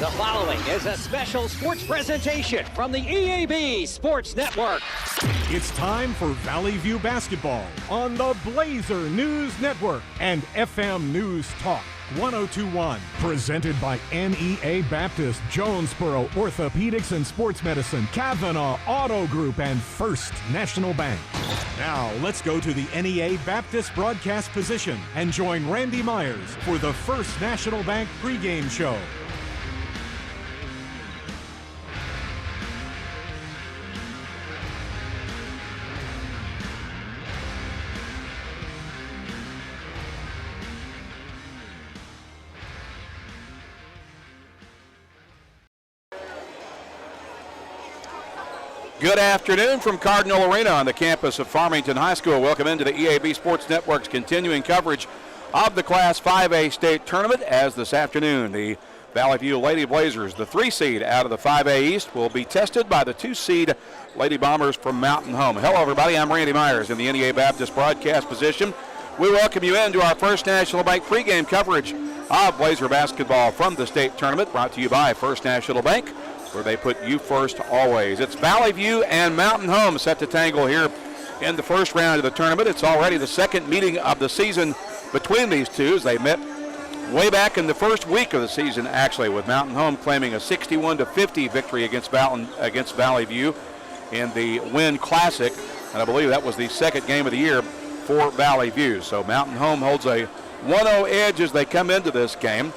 The following is a special sports presentation from the EAB Sports Network. It's time for Valley View basketball on the Blazer News Network and FM News Talk 1021. Presented by NEA Baptist, Jonesboro Orthopedics and Sports Medicine, Kavanaugh Auto Group, and First National Bank. Now, let's go to the NEA Baptist broadcast position and join Randy Myers for the First National Bank pregame show. Good afternoon from Cardinal Arena on the campus of Farmington High School. Welcome into the EAB Sports Network's continuing coverage of the Class 5A state tournament, as this afternoon the Valley View Lady Blazers, the 3 seed out of the 5A East, will be tested by the 2 seed Lady Bombers from Mountain Home. Hello everybody, I'm Randy Myers in the NEA Baptist broadcast position. We welcome you into our First National Bank pregame coverage of Blazer basketball from the state tournament, brought to you by First National Bank, where they put you first always. It's Valley View and Mountain Home set to tangle here in the first round of the tournament. It's already the second meeting of the season between these two, as they met way back in the first week of the season, actually, with Mountain Home claiming a 61-50 victory against Valley View in the Wynn Classic, and I believe that was the second game of the year for Valley View. So Mountain Home holds a 1-0 edge as they come into this game.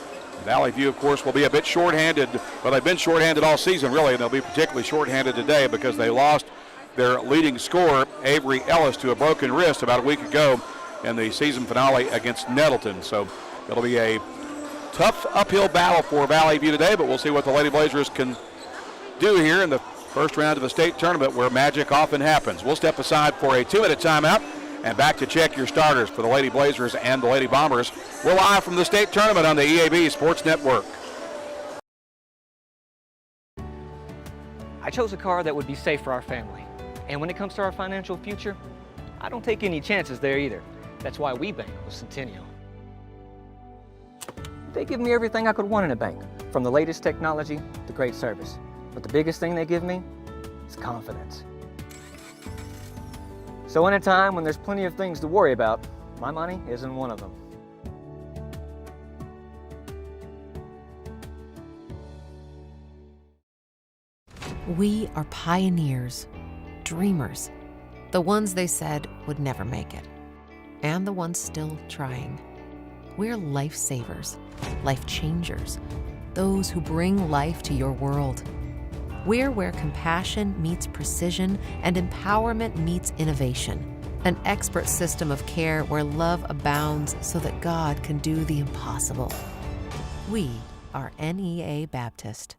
Valley View, of course, will be a bit shorthanded. Well, they've been shorthanded all season, really, and they'll be particularly shorthanded today because they lost their leading scorer, Avery Ellis, to a broken wrist about a week ago in the season finale against Nettleton. So it'll be a tough uphill battle for Valley View today, but we'll see what the Lady Blazers can do here in the first round of the state tournament, where magic often happens. We'll step aside for a 2-minute timeout and back to check your starters for the Lady Blazers and the Lady Bombers. We're live from the state tournament on the EAB Sports Network. I chose a car that would be safe for our family. And when it comes to our financial future, I don't take any chances there either. That's why we bank with Centennial. They give me everything I could want in a bank, from the latest technology to great service. But the biggest thing they give me is confidence. So in a time when there's plenty of things to worry about, my money isn't one of them. We are pioneers, dreamers, the ones they said would never make it, and the ones still trying. We're lifesavers, life changers, those who bring life to your world. We're where compassion meets precision and empowerment meets innovation. An expert system of care where love abounds so that God can do the impossible. We are NEA Baptist.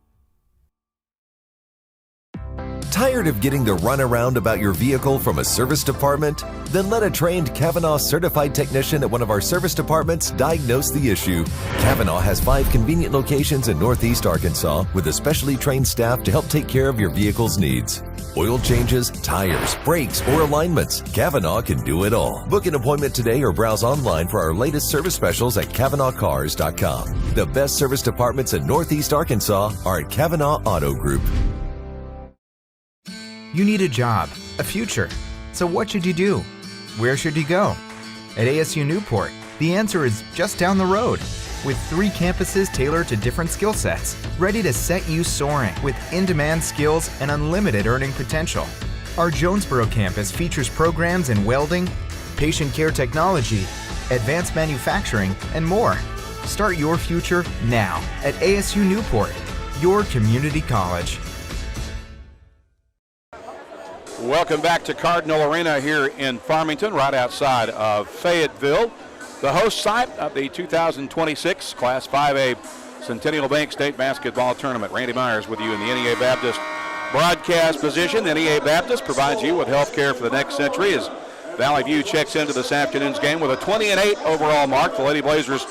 Tired of getting the runaround about your vehicle from a service department? Then let a trained Kavanaugh certified technician at one of our service departments diagnose the issue. Kavanaugh has 5 convenient locations in Northeast Arkansas with a specially trained staff to help take care of your vehicle's needs. Oil changes, tires, brakes, or alignments. Kavanaugh can do it all. Book an appointment today or browse online for our latest service specials at KavanaughCars.com. The best service departments in Northeast Arkansas are at Kavanaugh Auto Group. You need a job, a future. So what should you do? Where should you go? At ASU Newport, the answer is just down the road, with 3 campuses tailored to different skill sets, ready to set you soaring with in-demand skills and unlimited earning potential. Our Jonesboro campus features programs in welding, patient care technology, advanced manufacturing, and more. Start your future now at ASU Newport, your community college. Welcome back to Cardinal Arena here in Farmington, right outside of Fayetteville, the host site of the 2026 Class 5A Centennial Bank State Basketball Tournament. Randy Myers with you in the NEA Baptist broadcast position. NEA Baptist provides you with health care for the next century as Valley View checks into this afternoon's game with a 20-8 overall mark. The Lady Blazers,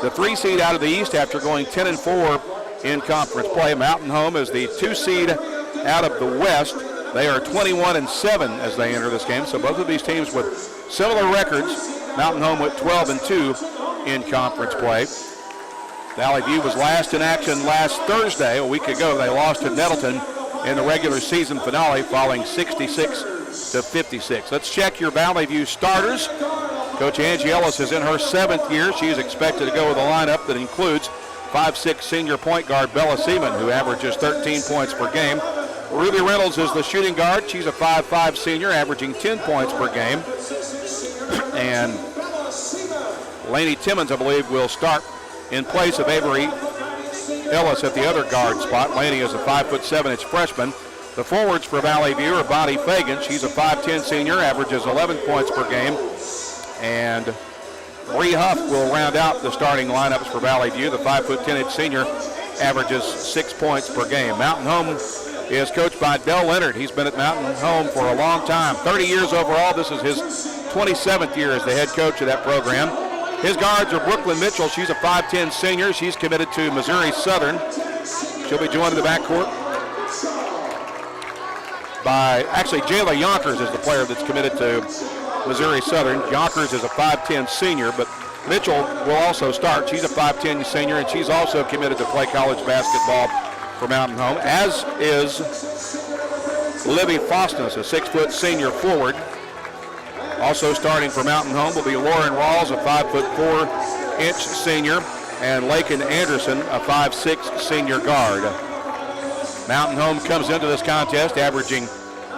the 3 seed out of the East after going 10-4 in conference play. Mountain Home is the 2 seed out of the West. They are 21-7 as they enter this game. So both of these teams with similar records. Mountain Home with 12-2 in conference play. Valley View was last in action last Thursday. A week ago, they lost to Nettleton in the regular season finale, falling 66-56. Let's check your Valley View starters. Coach Angie Ellis is in her 7th year. She's expected to go with a lineup that includes 5'6" senior point guard Bella Seaman, who averages 13 points per game. Ruby Reynolds is the shooting guard. She's a 5'5" senior, averaging 10 points per game. And Lainey Timmons, I believe, will start in place of Avery Ellis at the other guard spot. Lainey is a 5'7" freshman. The forwards for Valley View are Bonnie Fagan. She's a 5'10" senior, averages 11 points per game. And Bree Huff will round out the starting lineups for Valley View. The 5'10" senior averages 6 points per game. Mountain Home is coached by Del Leonard. He's been at Mountain Home for a long time, 30 years overall. This is his 27th year as the head coach of that program. His guards are Brooklyn Mitchell. She's a 5'10" senior. She's committed to Missouri Southern. She'll be joined in the backcourt by, actually, Jayla Yonkers is the player that's committed to Missouri Southern. Yonkers is a 5'10" senior, but Mitchell will also start. She's a 5'10" senior, and she's also committed to play college basketball for Mountain Home, as is Libby Fostness, a 6' senior forward. Also starting for Mountain Home will be Lauren Rawls, a 5'4" senior, and Lakin Anderson, a 5'6" senior guard. Mountain Home comes into this contest averaging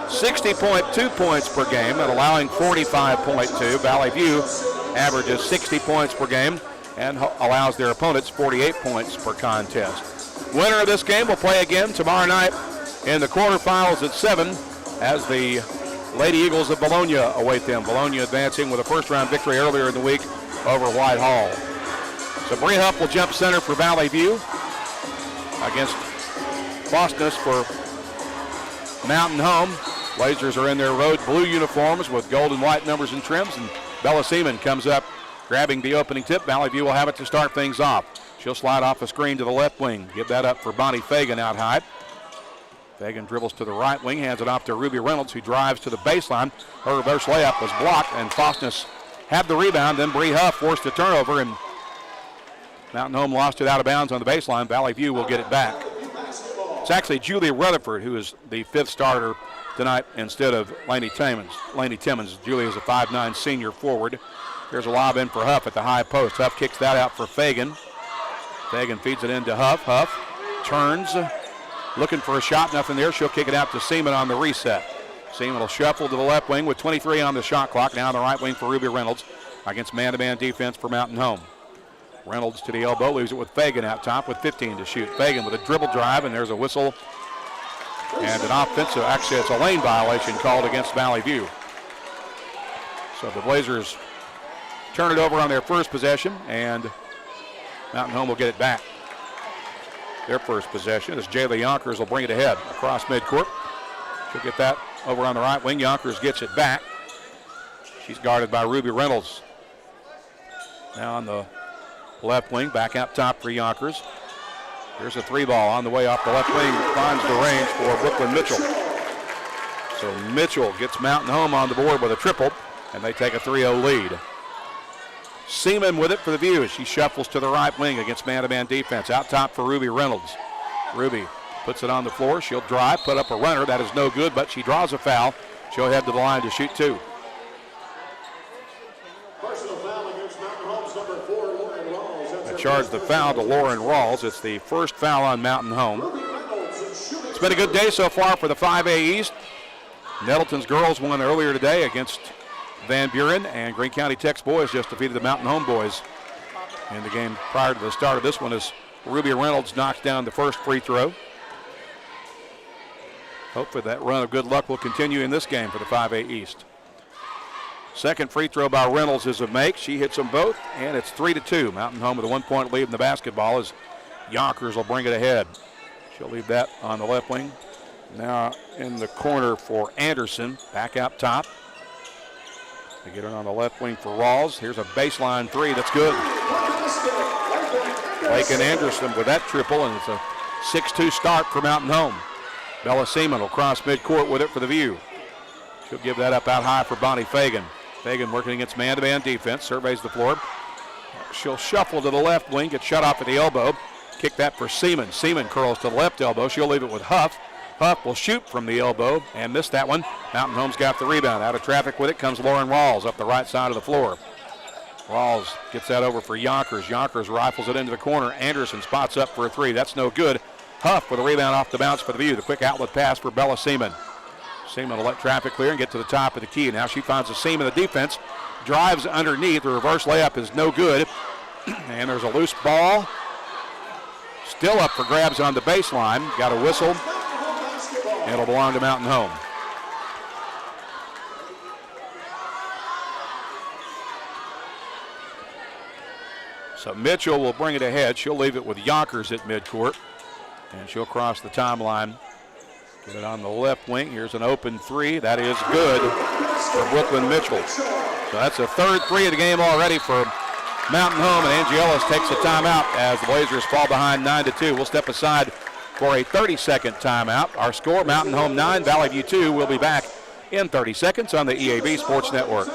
60.2 points per game and allowing 45.2. Valley View averages 60 points per game and allows their opponents 48 points per contest. Winner of this game will play again tomorrow night in the quarterfinals at 7 as the Lady Eagles of Bologna await them. Bologna advancing with a first-round victory earlier in the week over Whitehall. So Bree Huff will jump center for Valley View against Fostness for Mountain Home. Blazers are in their road blue uniforms with gold and white numbers and trims, and Bella Seaman comes up grabbing the opening tip. Valley View will have it to start things off. She'll slide off a screen to the left wing. Give that up for Bonnie Fagan out high. Fagan dribbles to the right wing, hands it off to Ruby Reynolds, who drives to the baseline. Her reverse layup was blocked, and Fostness had the rebound. Then Bree Huff forced a turnover, and Mountain Home lost it out of bounds on the baseline. Valley View will get it back. It's actually Julie Rutherford who is the 5th starter tonight instead of Lainey Timmons. Julie is a 5'9" senior forward. Here's a lob in for Huff at the high post. Huff kicks that out for Fagan. Fagan feeds it into Huff. Huff turns, looking for a shot, nothing there. She'll kick it out to Seaman on the reset. Seaman will shuffle to the left wing with 23 on the shot clock. Now on the right wing for Ruby Reynolds against man-to-man defense for Mountain Home. Reynolds to the elbow, leaves it with Fagan out top with 15 to shoot. Fagan with a dribble drive, and there's a whistle and an offensive, actually it's a lane violation called against Valley View. So the Blazers turn it over on their first possession, and Mountain Home will get it back. Their first possession as Jayla Yonkers will bring it ahead across midcourt. She'll get that over on the right wing. Yonkers gets it back. She's guarded by Ruby Reynolds. Now on the left wing, back out top for Yonkers. Here's a 3-ball on the way off the left wing, finds the range for Brooklyn Mitchell. So Mitchell gets Mountain Home on the board with a triple, and they take a 3-0 lead. Seaman with it for the View as she shuffles to the right wing against man-to-man defense. Out top for Ruby Reynolds. Ruby puts it on the floor. She'll drive, put up a runner. That is no good, but she draws a foul. She'll head to the line to shoot 2. Charge the foul to Lauren Rawls. It's the first foul on Mountain Home. It's been a good day so far for the 5A East. Nettleton's girls won earlier today against Van Buren, and Greene County Tech's boys just defeated the Mountain Home boys in the game prior to the start of this one as Ruby Reynolds knocks down the first free throw. Hopefully that run of good luck will continue in this game for the 5A East. Second free throw by Reynolds is a make. She hits them both, and it's 3-2. Mountain Home with a 1-point lead in the basketball as Yonkers will bring it ahead. She'll leave that on the left wing. Now in the corner for Anderson, back out top. They get it on the left wing for Rawls. Here's a baseline 3 that's good. Lakin Anderson with that triple, and it's a 6-2 start for Mountain Home. Bella Seaman will cross midcourt with it for the View. She'll give that up out high for Bonnie Fagan. Fagan working against man-to-man defense, surveys the floor. She'll shuffle to the left wing, get shut off at the elbow. Kick that for Seaman. Seaman curls to the left elbow. She'll leave it with Huff. Huff will shoot from the elbow and miss that one. Mountain Home's got the rebound. Out of traffic with it comes Lauren Rawls up the right side of the floor. Rawls gets that over for Yonkers. Yonkers rifles it into the corner. Anderson spots up for a three. That's no good. Huff with a rebound off the bounce for the View. The quick outlet pass for Bella Seaman. Seaman will let traffic clear and get to the top of the key. Now she finds a seam in the defense. Drives underneath. The reverse layup is no good. And there's a loose ball. Still up for grabs on the baseline. Got a whistle. It'll belong to Mountain Home. So Mitchell will bring it ahead. She'll leave it with Yonkers at midcourt. And she'll cross the timeline. Get it on the left wing. Here's an open three. That is good for Brooklyn Mitchell. So that's a third three of the game already for Mountain Home. And Angie Ellis takes a timeout as the Blazers fall behind 9-2. We'll step aside for a 30-second timeout. Our score, Mountain Home 9, Valley View 2. We'll be back in 30 seconds on the EAB Sports Network.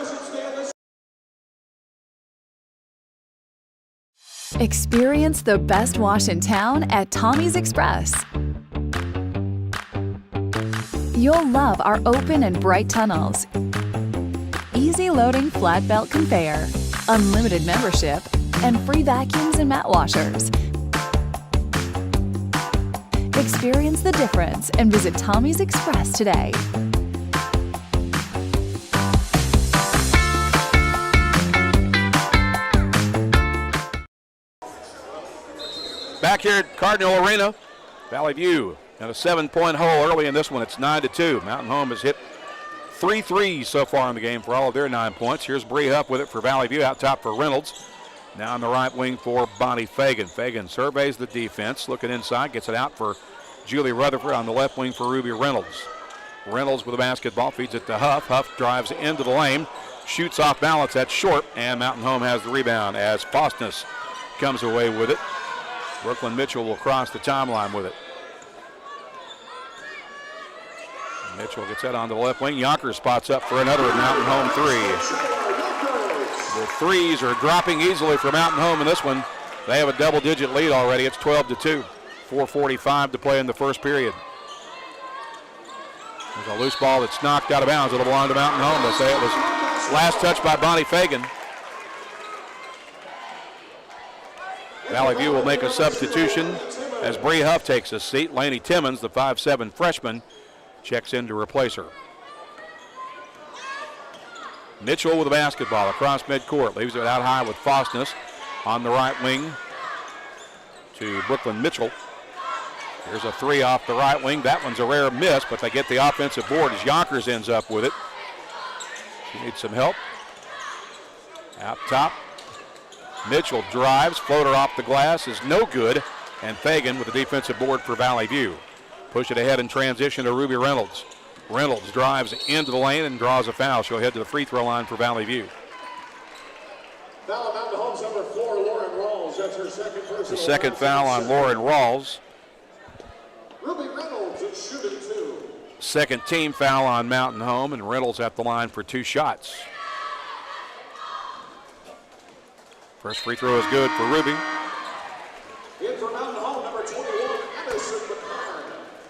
Experience the best wash in town at Tommy's Express. You'll love our open and bright tunnels, easy loading flat belt conveyor, unlimited membership, and free vacuums and mat washers. Experience the difference and visit Tommy's Express today. Back here at Cardinal Arena, Valley View in a 7-point hole early in this one. It's 9-2. Mountain Home has hit 3 threes so far in the game for all of their 9 points. Here's Bree Huff with it for Valley View, out top for Reynolds. Now on the right wing for Bonnie Fagan. Fagan surveys the defense, looking inside, gets it out for Julie Rutherford on the left wing for Ruby Reynolds. Reynolds with the basketball, feeds it to Huff. Huff drives into the lane, shoots off balance, that's short, and Mountain Home has the rebound as Faustness comes away with it. Brooklyn Mitchell will cross the timeline with it. Mitchell gets that on the left wing. Yonkers spots up for another Mountain Home three. The threes are dropping easily for Mountain Home in this one. They have a double-digit lead already. It's 12-2. 4:45 to play in the first period. There's a loose ball that's knocked out of bounds. It'll belong to Mountain Home. They say it was last touch by Bonnie Fagan. Valley View will make a substitution as Bree Huff takes a seat. Laney Timmons, the 5'7" freshman, checks in to replace her. Mitchell with the basketball across midcourt. Leaves it out high with Faustness on the right wing to Brooklyn Mitchell. Here's a three off the right wing. That one's a rare miss, but they get the offensive board as Yonkers ends up with it. She needs some help. Out top. Mitchell drives, floater off the glass is no good, and Fagan with the defensive board for Valley View. Push it ahead in transition to Ruby Reynolds. Reynolds drives into the lane and draws a foul. She'll head to the free throw line for Valley View. Foul on Mountain Home's number 4, Lauren Rawls. That's her second personal. The second foul on Lauren Rawls. Ruby Reynolds is shooting 2. Second team foul on Mountain Home, and Reynolds at the line for 2 shots. First free throw is good for Ruby. In for Mountain Home, number 21, Addison McCarn.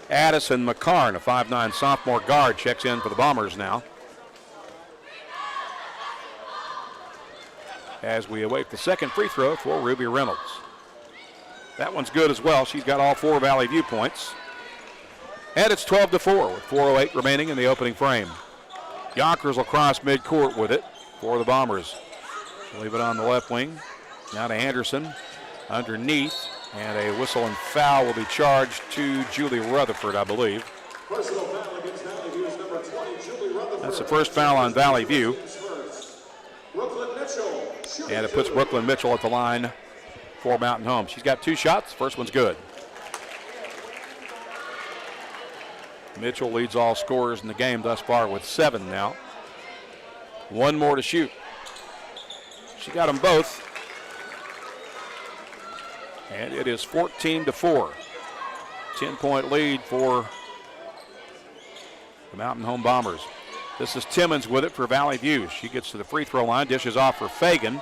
Addison McCarn, a 5'9" sophomore guard, checks in for the Bombers now. As we await the second free throw for Ruby Reynolds. That one's good as well. She's got all 4 Valley View points. And it's 12-4 with 4:08 remaining in the opening frame. Yonkers will cross midcourt with it for the Bombers. Leave it on the left wing. Now to Anderson. Underneath. And a whistle and foul will be charged to Julie Rutherford, I believe. Personal foul against Valley View's number 20, Julie Rutherford. That's the first foul on Valley View. Brooklyn Mitchell. And it puts Brooklyn Mitchell at the line for Mountain Home. She's got 2 shots. First one's good. Mitchell leads all scorers in the game thus far with 7 now. 1 more to shoot. She got them both. And it is 14-4. 10-point lead for the Mountain Home Bombers. This is Timmons with it for Valley View. She gets to the free throw line, dishes off for Fagan.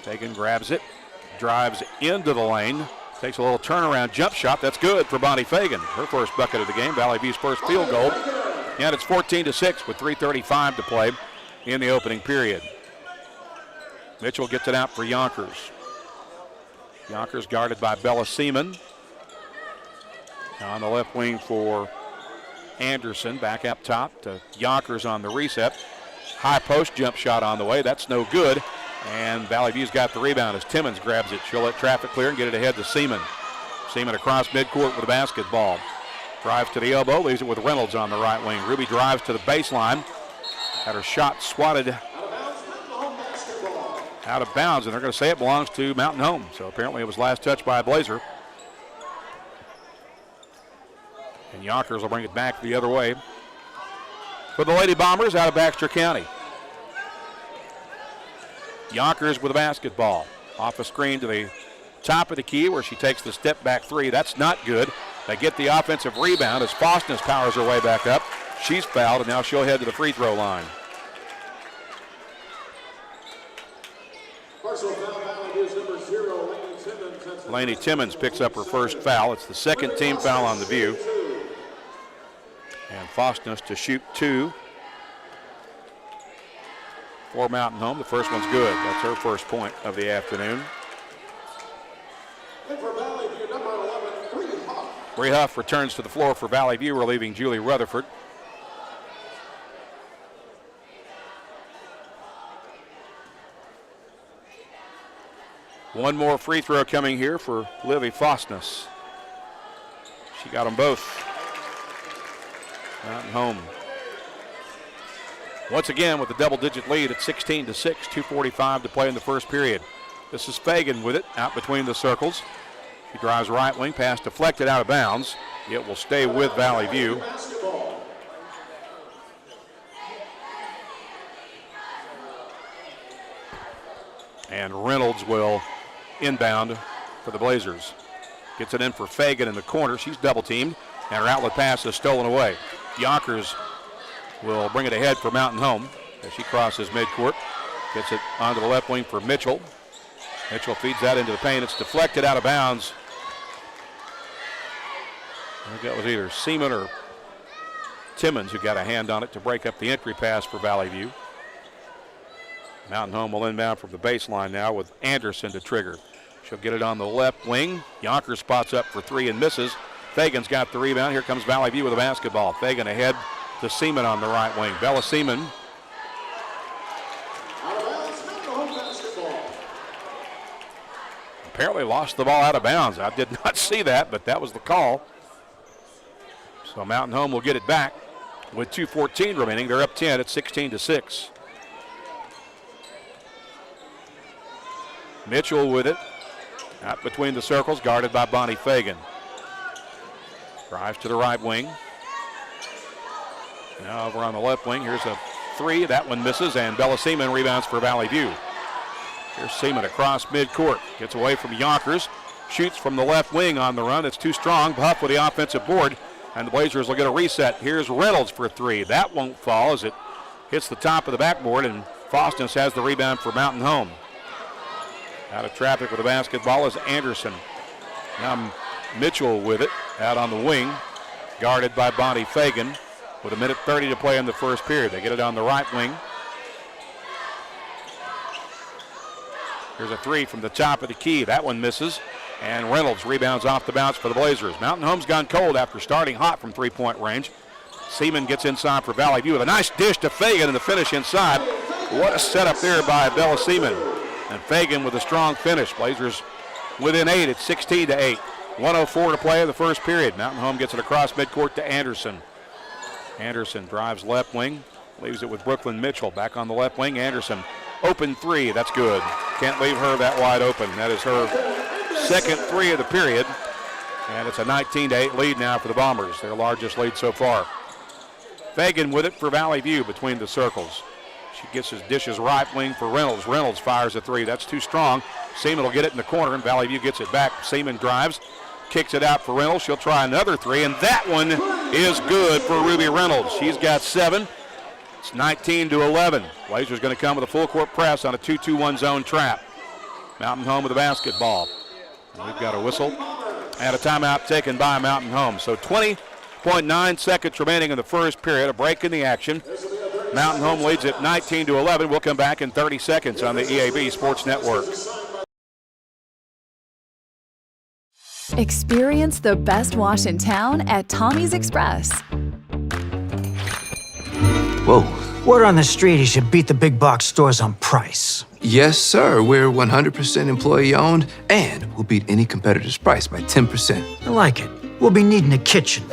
Fagan grabs it, drives into the lane, takes a little turnaround jump shot. That's good for Bonnie Fagan. Her first bucket of the game, Valley View's first field goal. And it's 14-6 with 3:35 to play in the opening period. Mitchell gets it out for Yonkers. Yonkers guarded by Bella Seaman. On the left wing for Anderson, back up top to Yonkers on the reset. High post jump shot on the way. That's no good. And Valley View's got the rebound as Timmons grabs it. She'll let traffic clear and get it ahead to Seaman. Seaman across midcourt with the basketball. Drives to the elbow, leaves it with Reynolds on the right wing. Ruby drives to the baseline. Had her shot swatted out of bounds, and they're going to say it belongs to Mountain Home. So apparently it was last touched by a Blazer. And Yonkers will bring it back the other way for the Lady Bombers out of Baxter County. Yonkers with the basketball. Off a screen to the top of the key where she takes the step back three. That's not good. They get the offensive rebound as Fostness powers her way back up. She's fouled, and now she'll head to the free throw line. Laney Timmons picks up her first foul. It's the second team foul on the View. And Fostness to shoot two for Mountain Home. The first one's good. That's her first point of the afternoon. Bree Huff returns to the floor for Valley View, relieving Julie Rutherford. One more free throw coming here for Livy Fostness. She got them both. Mountain Home once again with a double-digit lead at 16-6, 2:45 to play in the first period. This is Fagan with it, out between the circles. She drives right wing, pass deflected out of bounds. It will stay with Valley View. And Reynolds will inbound for the Blazers. Gets it in for Fagan in the corner. She's double-teamed, and her outlet pass is stolen away. Yonkers will bring it ahead for Mountain Home as she crosses midcourt. Gets it onto the left wing for Mitchell. Mitchell feeds that into the paint. It's deflected out of bounds. I think that was either Seaman or Timmons who got a hand on it to break up the entry pass for Valley View. Mountain Home will inbound from the baseline now with Anderson to trigger. She'll get it on the left wing. Yonkers spots up for three and misses. Fagan's got the rebound. Here comes Valley View with the basketball. Fagan ahead to Seaman on the right wing. Bella Seaman. Apparently lost the ball out of bounds. I did not see that, but that was the call. So Mountain Home will get it back with 2:14 remaining. They're up 10 at 16-6. Mitchell with it. Out between the circles, guarded by Bonnie Fagan. Drives to the right wing. Now over on the left wing, here's a three. That one misses, and Bella Seaman rebounds for Valley View. Here's Seaman across midcourt. Gets away from Yonkers. Shoots from the left wing on the run. It's too strong. Huff with the offensive board, and the Blazers will get a reset. Here's Reynolds for three. That won't fall as it hits the top of the backboard, and Fostness has the rebound for Mountain Home. Out of traffic with the basketball is Anderson. Now Mitchell with it, out on the wing, guarded by Bonnie Fagan with 1:30 to play in the first period. They get it on the right wing. Here's a three from the top of the key. That one misses, and Reynolds rebounds off the bounce for the Blazers. Mountain Home's gone cold after starting hot from three-point range. Seaman gets inside for Valley View with a nice dish to Fagan and the finish inside. What a setup there by Bella Seaman. And Fagan with a strong finish. Blazers within 8 at 16-8. 1:04 to play in the first period. Mountain Home gets it across midcourt to Anderson. Anderson drives left wing, leaves it with Brooklyn Mitchell. Back on the left wing, Anderson. Open three, that's good. Can't leave her that wide open. That is her second three of the period. And it's a 19-8 lead now for the Bombers, their largest lead so far. Fagan with it for Valley View between the circles. She gets his dishes right wing for Reynolds. Reynolds fires a three. That's too strong. Seaman will get it in the corner, and Valley View gets it back. Seaman drives, kicks it out for Reynolds. She'll try another three, and that one is good for Ruby Reynolds. She's got 7. It's 19-11. Blazers going to come with a full court press on a 2-2-1 zone trap. Mountain Home with the basketball. And we've got a whistle and a timeout taken by Mountain Home. So 20.9 seconds remaining in the first period, a break in the action. Mountain Home leads it 19-11. We'll come back in 30 seconds on the EAB Sports Network. Experience the best wash in town at Tommy's Express. Whoa. Word on the street is you beat the big box stores on price. Yes, sir. We're 100% employee owned, and we'll beat any competitor's price by 10%. I like it. We'll be needing a kitchen.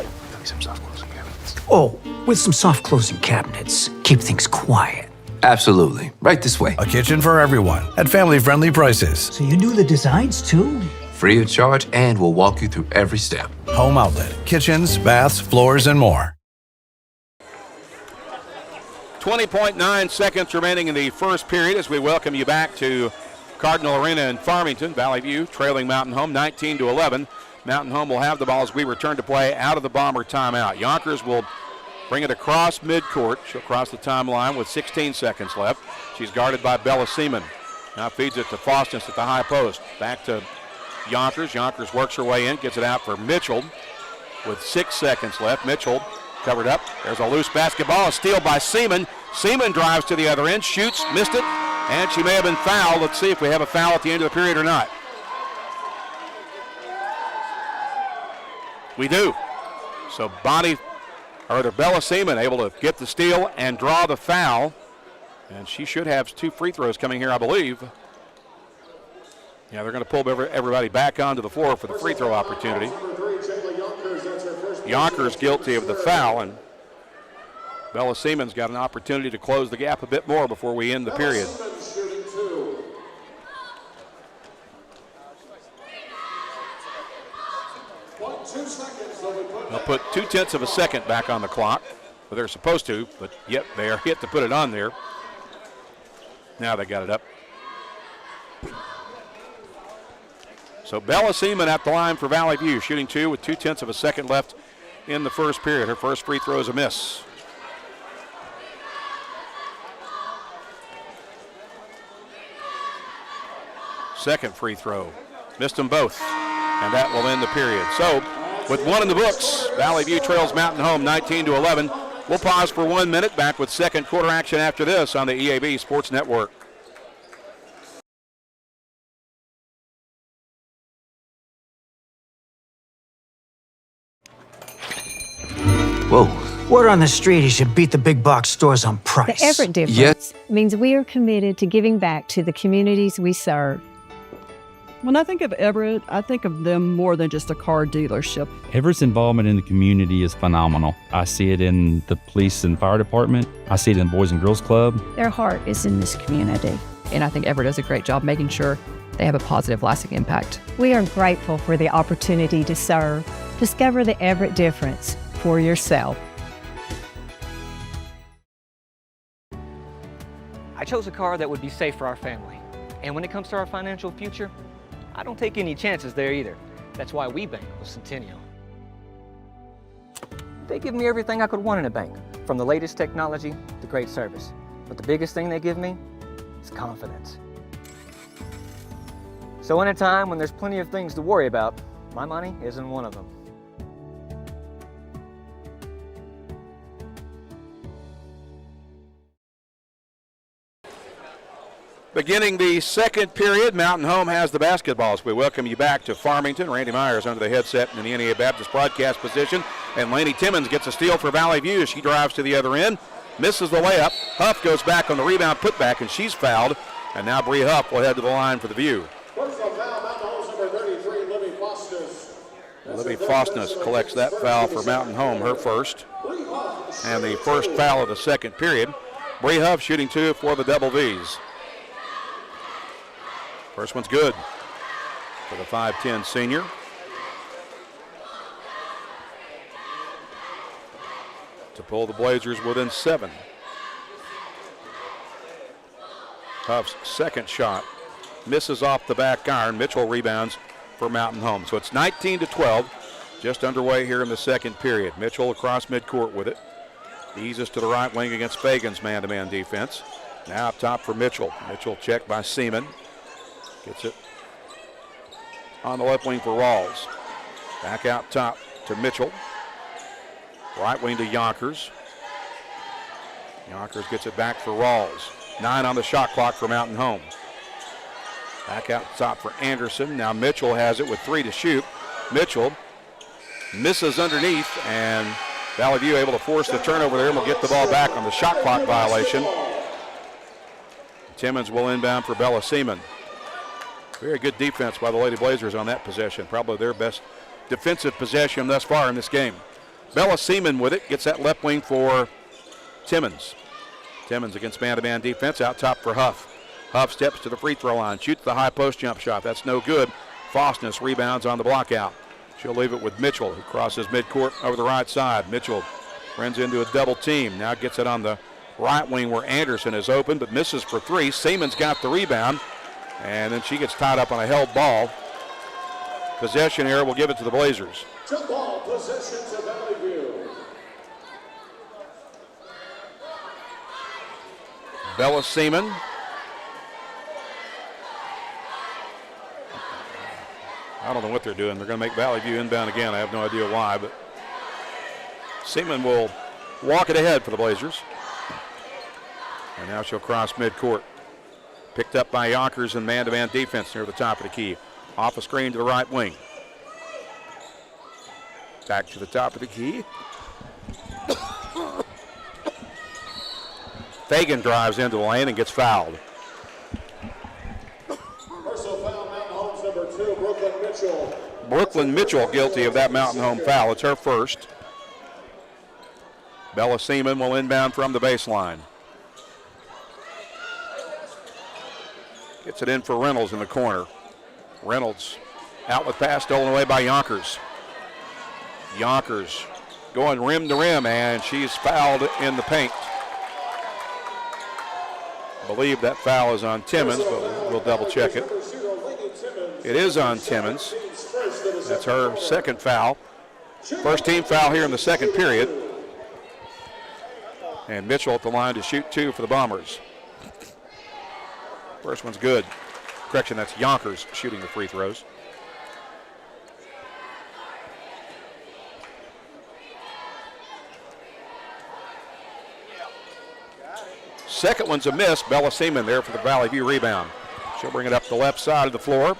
Some soft closing cabinets. Oh, with some soft closing cabinets. Keep things quiet. Absolutely. Right this way. A kitchen for everyone at family-friendly prices. So you do the designs too? Free of charge, and we'll walk you through every step. Home Outlet. Kitchens, baths, floors, and more. 20.9 seconds remaining in the first period as we welcome you back to Cardinal Arena in Farmington. Valley View trailing Mountain Home 19-11. Mountain Home will have the ball as we return to play out of the Bomber timeout. Yonkers will bring it across midcourt. She'll cross the timeline with 16 seconds left. She's guarded by Bella Seaman. Now feeds it to Faustus at the high post. Back to Yonkers. Yonkers works her way in, gets it out for Mitchell with 6 seconds left. Mitchell covered up. There's a loose basketball, a steal by Seaman. Seaman drives to the other end, shoots, missed it, and she may have been fouled. Let's see if we have a foul at the end of the period or not. We do. So Bella Seaman able to get the steal and draw the foul. And she should have 2 free throws coming here, I believe. Yeah, they're going to pull everybody back onto the floor for the free throw opportunity. Yonkers guilty of the foul, and Bella Seaman's got an opportunity to close the gap a bit more before we end the period. They'll put 0.2 of a second back on the clock. Well, they're supposed to, but yet they are yet to put it on there. Now they got it up. So Bella Seaman at the line for Valley View, shooting 2 with 0.2 of a second left in the first period. Her first free throw is a miss. Second free throw, missed them both, and that will end the period. So with 1 in the books, Valley View trails Mountain Home 19-11. We'll pause for 1 minute, back with second quarter action after this on the EAB Sports Network. Whoa. Word on the street is you beat the big box stores on price. The Everett difference means we are committed to giving back to the communities we serve. When I think of Everett, I think of them more than just a car dealership. Everett's involvement in the community is phenomenal. I see it in the police and fire department. I see it in the Boys and Girls Club. Their heart is in this community. And I think Everett does a great job making sure they have a positive, lasting impact. We are grateful for the opportunity to serve. Discover the Everett difference for yourself. I chose a car that would be safe for our family. And when it comes to our financial future, I don't take any chances there either. That's why we bank with Centennial. They give me everything I could want in a bank, from the latest technology to great service. But the biggest thing they give me is confidence. So in a time when there's plenty of things to worry about, my money isn't one of them. Beginning the second period, Mountain Home has the basketball as we welcome you back to Farmington. Randy Myers under the headset in the NEA Baptist broadcast position. And Laney Timmons gets a steal for Valley View. She drives to the other end, misses the layup. Huff goes back on the rebound putback, and she's fouled. And now Bree Huff will head to the line for the View. Libby Faustus collects that foul for Mountain Home, her first. And the first foul of the second period. Bree Huff shooting 2 for the Double V's. First one's good for the 5'10 senior. To pull the Blazers within 7. Huff's second shot misses off the back iron. Mitchell rebounds for Mountain Home. So it's 19-12, just underway here in the second period. Mitchell across midcourt with it. Eases to the right wing against Fagan's man-to-man defense. Now up top for Mitchell. Mitchell checked by Seaman. Gets it on the left wing for Rawls. Back out top to Mitchell. Right wing to Yonkers. Yonkers gets it back for Rawls. 9 on the shot clock for Mountain Home. Back out top for Anderson. Now Mitchell has it with 3 to shoot. Mitchell misses underneath, and Valley View able to force the turnover there and will get the ball back on the shot clock violation. Timmons will inbound for Bella Seaman. Very good defense by the Lady Blazers on that possession. Probably their best defensive possession thus far in this game. Bella Seaman with it, gets that left wing for Timmons. Timmons against man-to-man defense, out top for Huff. Huff steps to the free throw line, shoots the high post jump shot. That's no good. Fosness rebounds on the block out. She'll leave it with Mitchell, who crosses midcourt over the right side. Mitchell runs into a double team. Now gets it on the right wing where Anderson is open, but misses for 3. Seaman's got the rebound, and then she gets tied up on a held ball. Possession error will give it to the Blazers. Jump ball possession to Valley View. Bella Seaman. I don't know what they're doing. They're going to make Valley View inbound again. I have no idea why, but Seaman will walk it ahead for the Blazers. And now she'll cross midcourt. Picked up by Yonkers in man-to-man defense near the top of the key. Off a screen to the right wing. Back to the top of the key. Fagan drives into the lane and gets fouled. Personal foul, Mountain Home's number 2, Brooklyn Mitchell. Brooklyn Mitchell guilty of that Mountain Home foul. It's her first. Bella Seaman will inbound from the baseline. Gets it in for Reynolds in the corner. Reynolds, outlet pass stolen away by Yonkers. Yonkers going rim to rim, and she's fouled in the paint. I believe that foul is on Timmons, but we'll double check it. It is on Timmons. That's her second foul. First team foul here in the second period. And Mitchell at the line to shoot 2 for the Bombers. First one's good. Correction, that's Yonkers shooting the free throws. Second one's a miss. Bella Seaman there for the Valley View rebound. She'll bring it up the left side of the floor.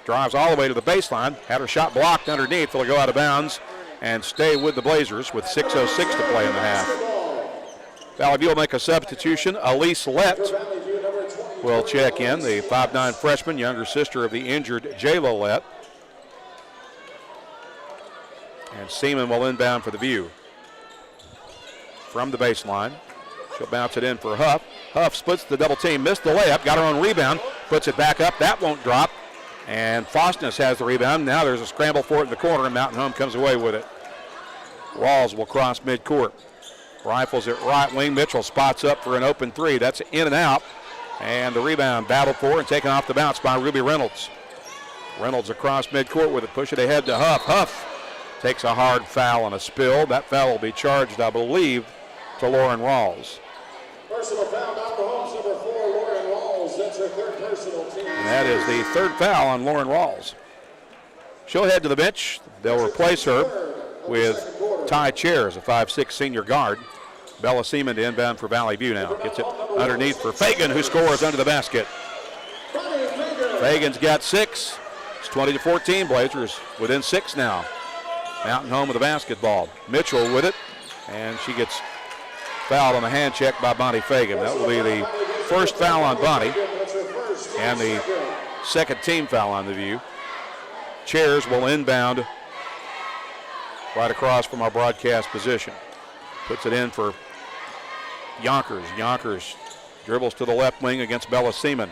Drives all the way to the baseline. Had her shot blocked underneath. It'll go out of bounds and stay with the Blazers with 6:06 to play in the half. Valley View will make a substitution. Elise Lett will check in, the 5'9" freshman, younger sister of the injured J-Lo Lett. And Seaman will inbound for the View. From the baseline, she'll bounce it in for Huff. Huff splits the double team, missed the layup, got her own rebound, puts it back up. That won't drop. And Fosness has the rebound. Now there's a scramble for it in the corner, and Mountain Home comes away with it. Rawls will cross midcourt. Rifles it right wing. Mitchell spots up for an open 3. That's in and out. And the rebound battled for and taken off the bounce by Ruby Reynolds. Reynolds across midcourt with it, push it ahead to Huff. Huff takes a hard foul on a spill. That foul will be charged, I believe, to Lauren Rawls. Personal foul, Mountain Home's number 4, Lauren Rawls. That's her third personal team. And that is the third foul on Lauren Rawls. She'll head to the bench. They'll replace her with Ty Chairs, a 5'6" senior guard. Bella Seaman to inbound for Valley View now. Gets it underneath for Fagan, who scores under the basket. Fagan's got 6. It's 20-14. Blazers within 6 now. Mountain Home with the basketball. Mitchell with it, and she gets fouled on the hand check by Bonnie Fagan. That will be the first foul on Bonnie and the second team foul on the View. Chairs will inbound right across from our broadcast position. Puts it in for Yonkers. Yonkers dribbles to the left wing against Bella Seaman.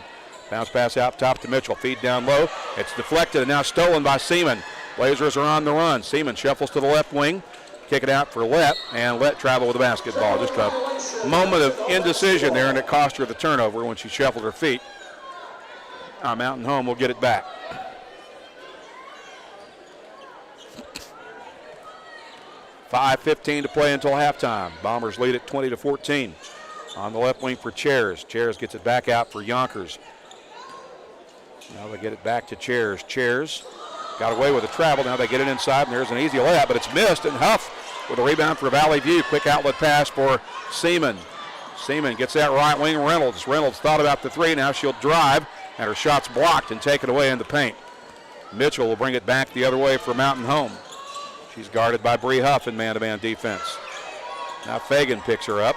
Bounce pass out top to Mitchell. Feed down low. It's deflected and now stolen by Seaman. Blazers are on the run. Seaman shuffles to the left wing. Kick it out for Lett, and Lett travel with the basketball. Just a moment of indecision there, and it cost her the turnover when she shuffled her feet. Now Mountain Home will get it back. .5:15 to play until halftime. Bombers lead at 20-14. On the left wing for Chairs. Chairs gets it back out for Yonkers. Now they get it back to Chairs. Chairs got away with the travel. Now they get it inside, and there's an easy layup, but it's missed, and Huff with a rebound for Valley View. Quick outlet pass for Seaman. Seaman gets that right wing. Reynolds thought about the three. Now she'll drive, and her shot's blocked and taken away in the paint. Mitchell will bring it back the other way for Mountain Home. She's guarded by Bree Huff in man-to-man defense. Now Fagan picks her up.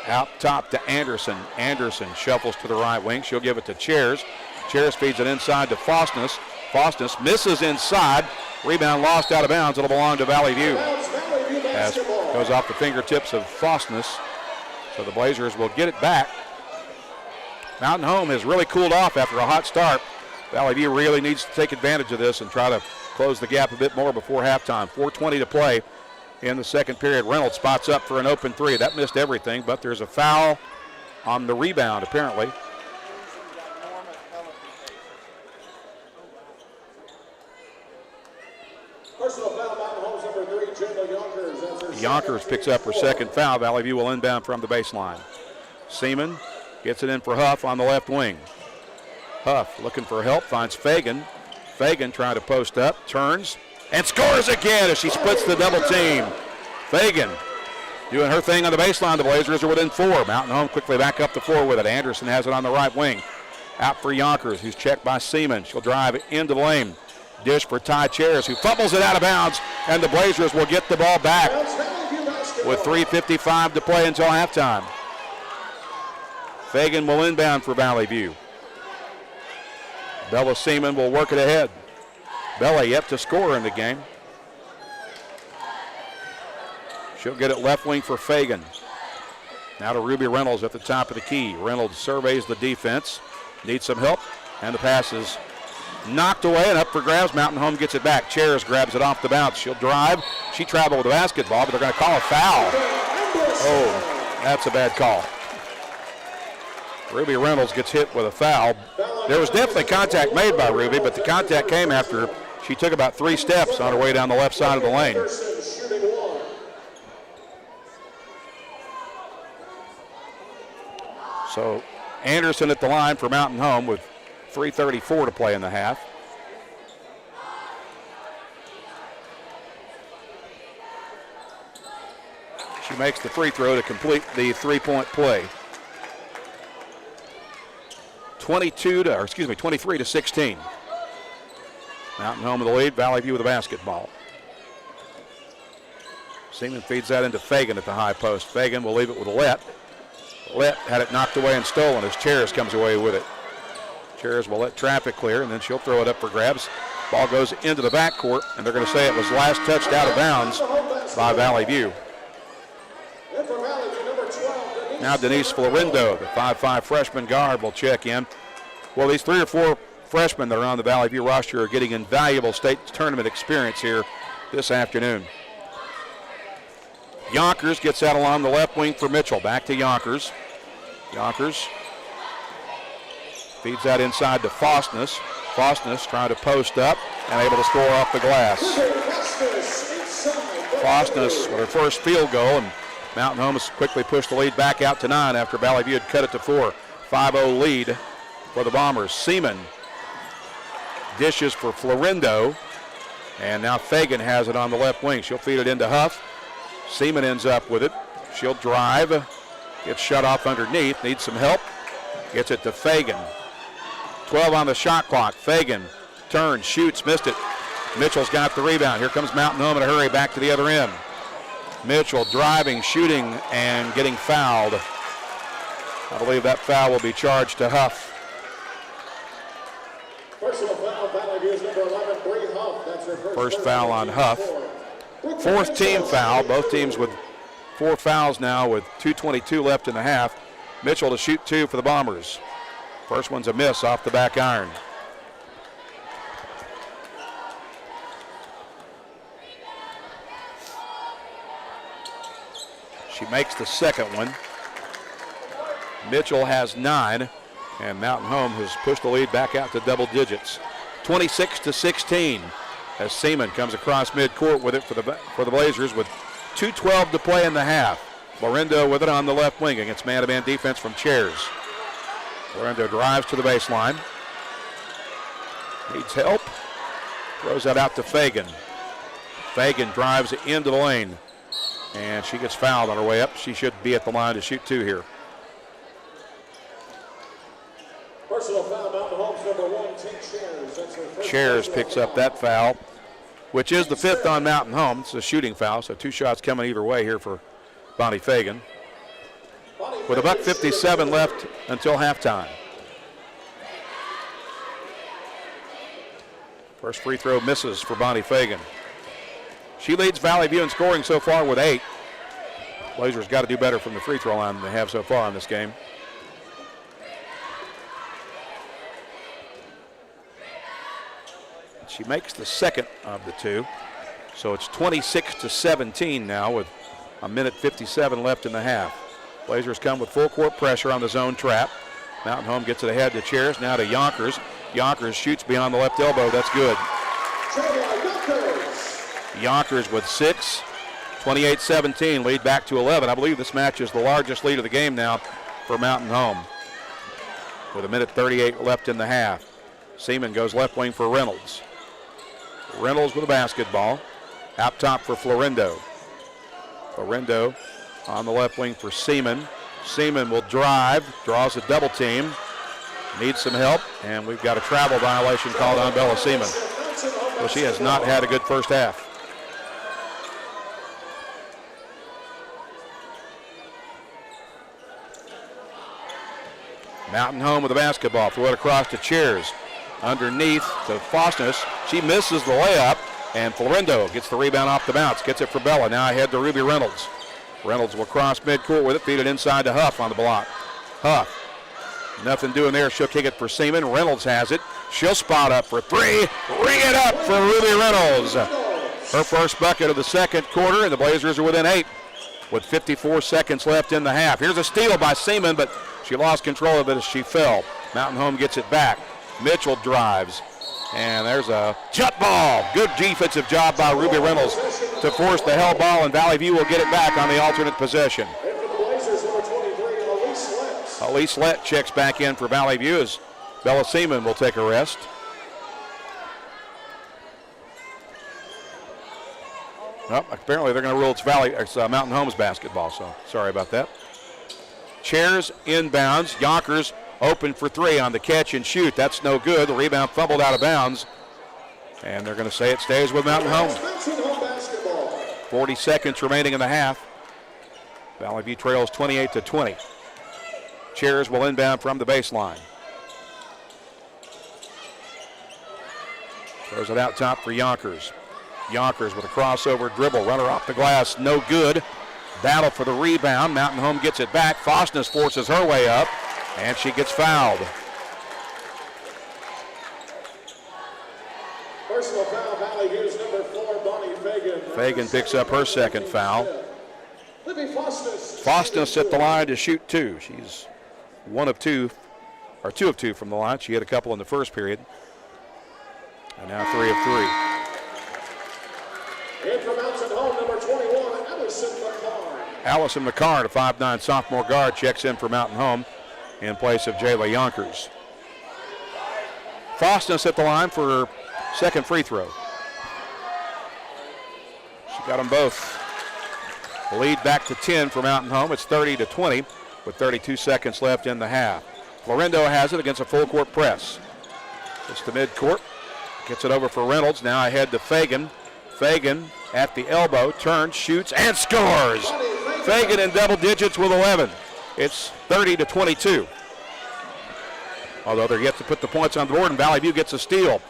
Out top to Anderson. Anderson shuffles to the right wing. She'll give it to Chairs. Chairs feeds it inside to Faustness. Faustness misses inside. Rebound lost out of bounds. It'll belong to Valley View. As goes off the fingertips of Faustness. So the Blazers will get it back. Mountain Home has really cooled off after a hot start. Valley View really needs to take advantage of this and try to close the gap a bit more before halftime. 4:20 to play in the second period. Reynolds spots up for an open three. That missed everything, but there's a foul on the rebound apparently. Personal foul, Mountain Home's number 3, Jayla Yonkers. Yonkers picks up her second foul. Valley View will inbound from the baseline. Seaman gets it in for Huff on the left wing. Huff looking for help, finds Fagan. Fagan trying to post up, turns, and scores again as she splits the double team. Fagan doing her thing on the baseline. The Blazers are within 4. Mountain Home quickly back up the floor with it. Anderson has it on the right wing. Out for Yonkers, who's checked by Seaman. She'll drive into the lane. Dish for Ty Chairs, who fumbles it out of bounds, and the Blazers will get the ball back with 3:55 to play until halftime. Fagan will inbound for Valley View. Bella Seaman will work it ahead. Bella yet to score in the game. She'll get it left wing for Fagan. Now to Ruby Reynolds at the top of the key. Reynolds surveys the defense, needs some help, and the pass is knocked away and up for grabs. Mountain Home gets it back. Chairs grabs it off the bounce. She'll drive. She traveled with the basketball, but they're going to call a foul. Oh, that's a bad call. Ruby Reynolds gets hit with a foul. There was definitely contact made by Ruby, but the contact came after she took about 3 steps on her way down the left side of the lane. So Anderson at the line for Mountain Home with 3:34 to play in the half. She makes the free throw to complete the 3-point play. 23 to 16. Mountain Home with the lead. Valley View with the basketball. Seaman feeds that into Fagan at the high post. Fagan will leave it with Lett. Lett had it knocked away and stolen as Chairs comes away with it. Chairs will let traffic clear, and then she'll throw it up for grabs. Ball goes into the backcourt, and they're going to say it was last touched out of bounds by Valley View. Now Denise Florindo, the 5'5 freshman guard, will check in. Well, these 3 or 4 freshmen that are on the Valley View roster are getting invaluable state tournament experience here this afternoon. Yonkers gets that along the left wing for Mitchell. Back to Yonkers. Yonkers feeds that inside to Faustness. Faustness trying to post up and able to score off the glass. Faustness with her first field goal, and Mountain Home has quickly pushed the lead back out to 9 after Valley View had cut it to 4. 5-0 lead for the Bombers. Seaman dishes for Florindo, and now Fagan has it on the left wing. She'll feed it into Huff. Seaman ends up with it. She'll drive, gets shut off underneath, needs some help, gets it to Fagan. 12 on the shot clock. Fagan turns, shoots, missed it. Mitchell's got the rebound. Here comes Mountain Home in a hurry back to the other end. Mitchell driving, shooting, and getting fouled. I believe that foul will be charged to Huff. Personal foul, Valley View's number 11, Bree Huff. That's her First foul on Huff. 4th team foul. Both teams with 4 fouls now with 2:22 left in the half. Mitchell to shoot 2 for the Bombers. First one's a miss off the back iron. She makes the second one. Mitchell has 9, and Mountain Home has pushed the lead back out to double digits. 26 to 16 as Seaman comes across midcourt with it for the Blazers with 2:12 to play in the half. Florindo with it on the left wing against man-to-man defense from Chairs. Florendo drives to the baseline. Needs help. Throws that out to Fagan. Fagan drives into the lane. And she gets fouled on her way up. She should be at the line to shoot 2 here. Personal foul, Mountain Homes, number 1, Tim Chairs. That's her first Chairs personal picks foul. up that foul, which is the 5th on Mountain Home. It's a shooting foul, so 2 shots coming either way here for Bonnie Fagan. With $1:57 left until halftime. First free throw misses for Bonnie Fagan. She leads Valley View in scoring so far with 8. Blazers got to do better from the free throw line than they have so far in this game. She makes the second of the 2. So it's 26-17 now with 1:57 left in the half. Blazers come with full court pressure on the zone trap. Mountain Home gets it ahead to Chairs, now to Yonkers. Yonkers shoots beyond the left elbow, that's good. Yonkers with 6, 28-17, lead back to 11. I believe this match is the largest lead of the game now for Mountain Home. With 1:38 left in the half. Seaman goes left wing for Reynolds. Reynolds with a basketball. Out top for Florendo. Florendo on the left wing for Seaman. Seaman will drive, draws a double team. Needs some help, and we've got a travel violation called on Bella Seaman. Well, she has not had a good first half. Mountain Home with the basketball. Throw it across to Chairs. Underneath to Fosness. She misses the layup, and Florendo gets the rebound off the bounce. Gets it for Bella. Now ahead to Ruby Reynolds. Reynolds will cross midcourt with it. Feed it inside to Huff on the block. Huff. Nothing doing there. She'll kick it for Seaman. Reynolds has it. She'll spot up for 3. Ring it up for Ruby Reynolds. Her first bucket of the second quarter, and the Blazers are within 8 with 54 seconds left in the half. Here's a steal by Seaman, but she lost control of it as she fell. Mountain Home gets it back. Mitchell drives, and there's a jut ball. Good defensive job by Ruby Reynolds to force the held ball, and Valley View will get it back on the alternate possession. Elise Lett checks back in for Valley View as Bella Seaman will take a rest. Well, apparently they're going to rule it's Mountain Home's basketball, so sorry about that. Chairs inbounds. Yonkers open for 3 on the catch and shoot. That's no good. The rebound fumbled out of bounds. And they're going to say it stays with Mountain Home. 40 seconds remaining in the half. Valley View trails 28-20. Chairs will inbound from the baseline. Throws it out top for Yonkers. Yonkers with a crossover dribble. Runner off the glass, no good. Battle for the rebound. Mountain Home gets it back. Fosness forces her way up, and she gets fouled. Personal foul, Valley View's number 4, Bonnie Fagan. Fagan picks up her second foul. Libby Fosness. Fosness at the line to shoot 2. She's 2 of 2 from the line. She hit a couple in the first period. And now 3 of 3. In from Mountain Home, number 21, Allison McCarr. Allison McCarr, a 5'9" sophomore guard, checks in for Mountain Home in place of Jayla Yonkers. Fosness at the line for her second free throw. She got them both. The lead back to 10 for Mountain Home. It's 30-20 with 32 seconds left in the half. Florendo has it against a full court press. It's the midcourt. Gets it over for Reynolds. Now ahead to Fagan. Fagan at the elbow, turns, shoots, and scores. Fagan in double digits with 11. It's 30-22. Although they're yet to put the points on the board, and Valley View gets a steal.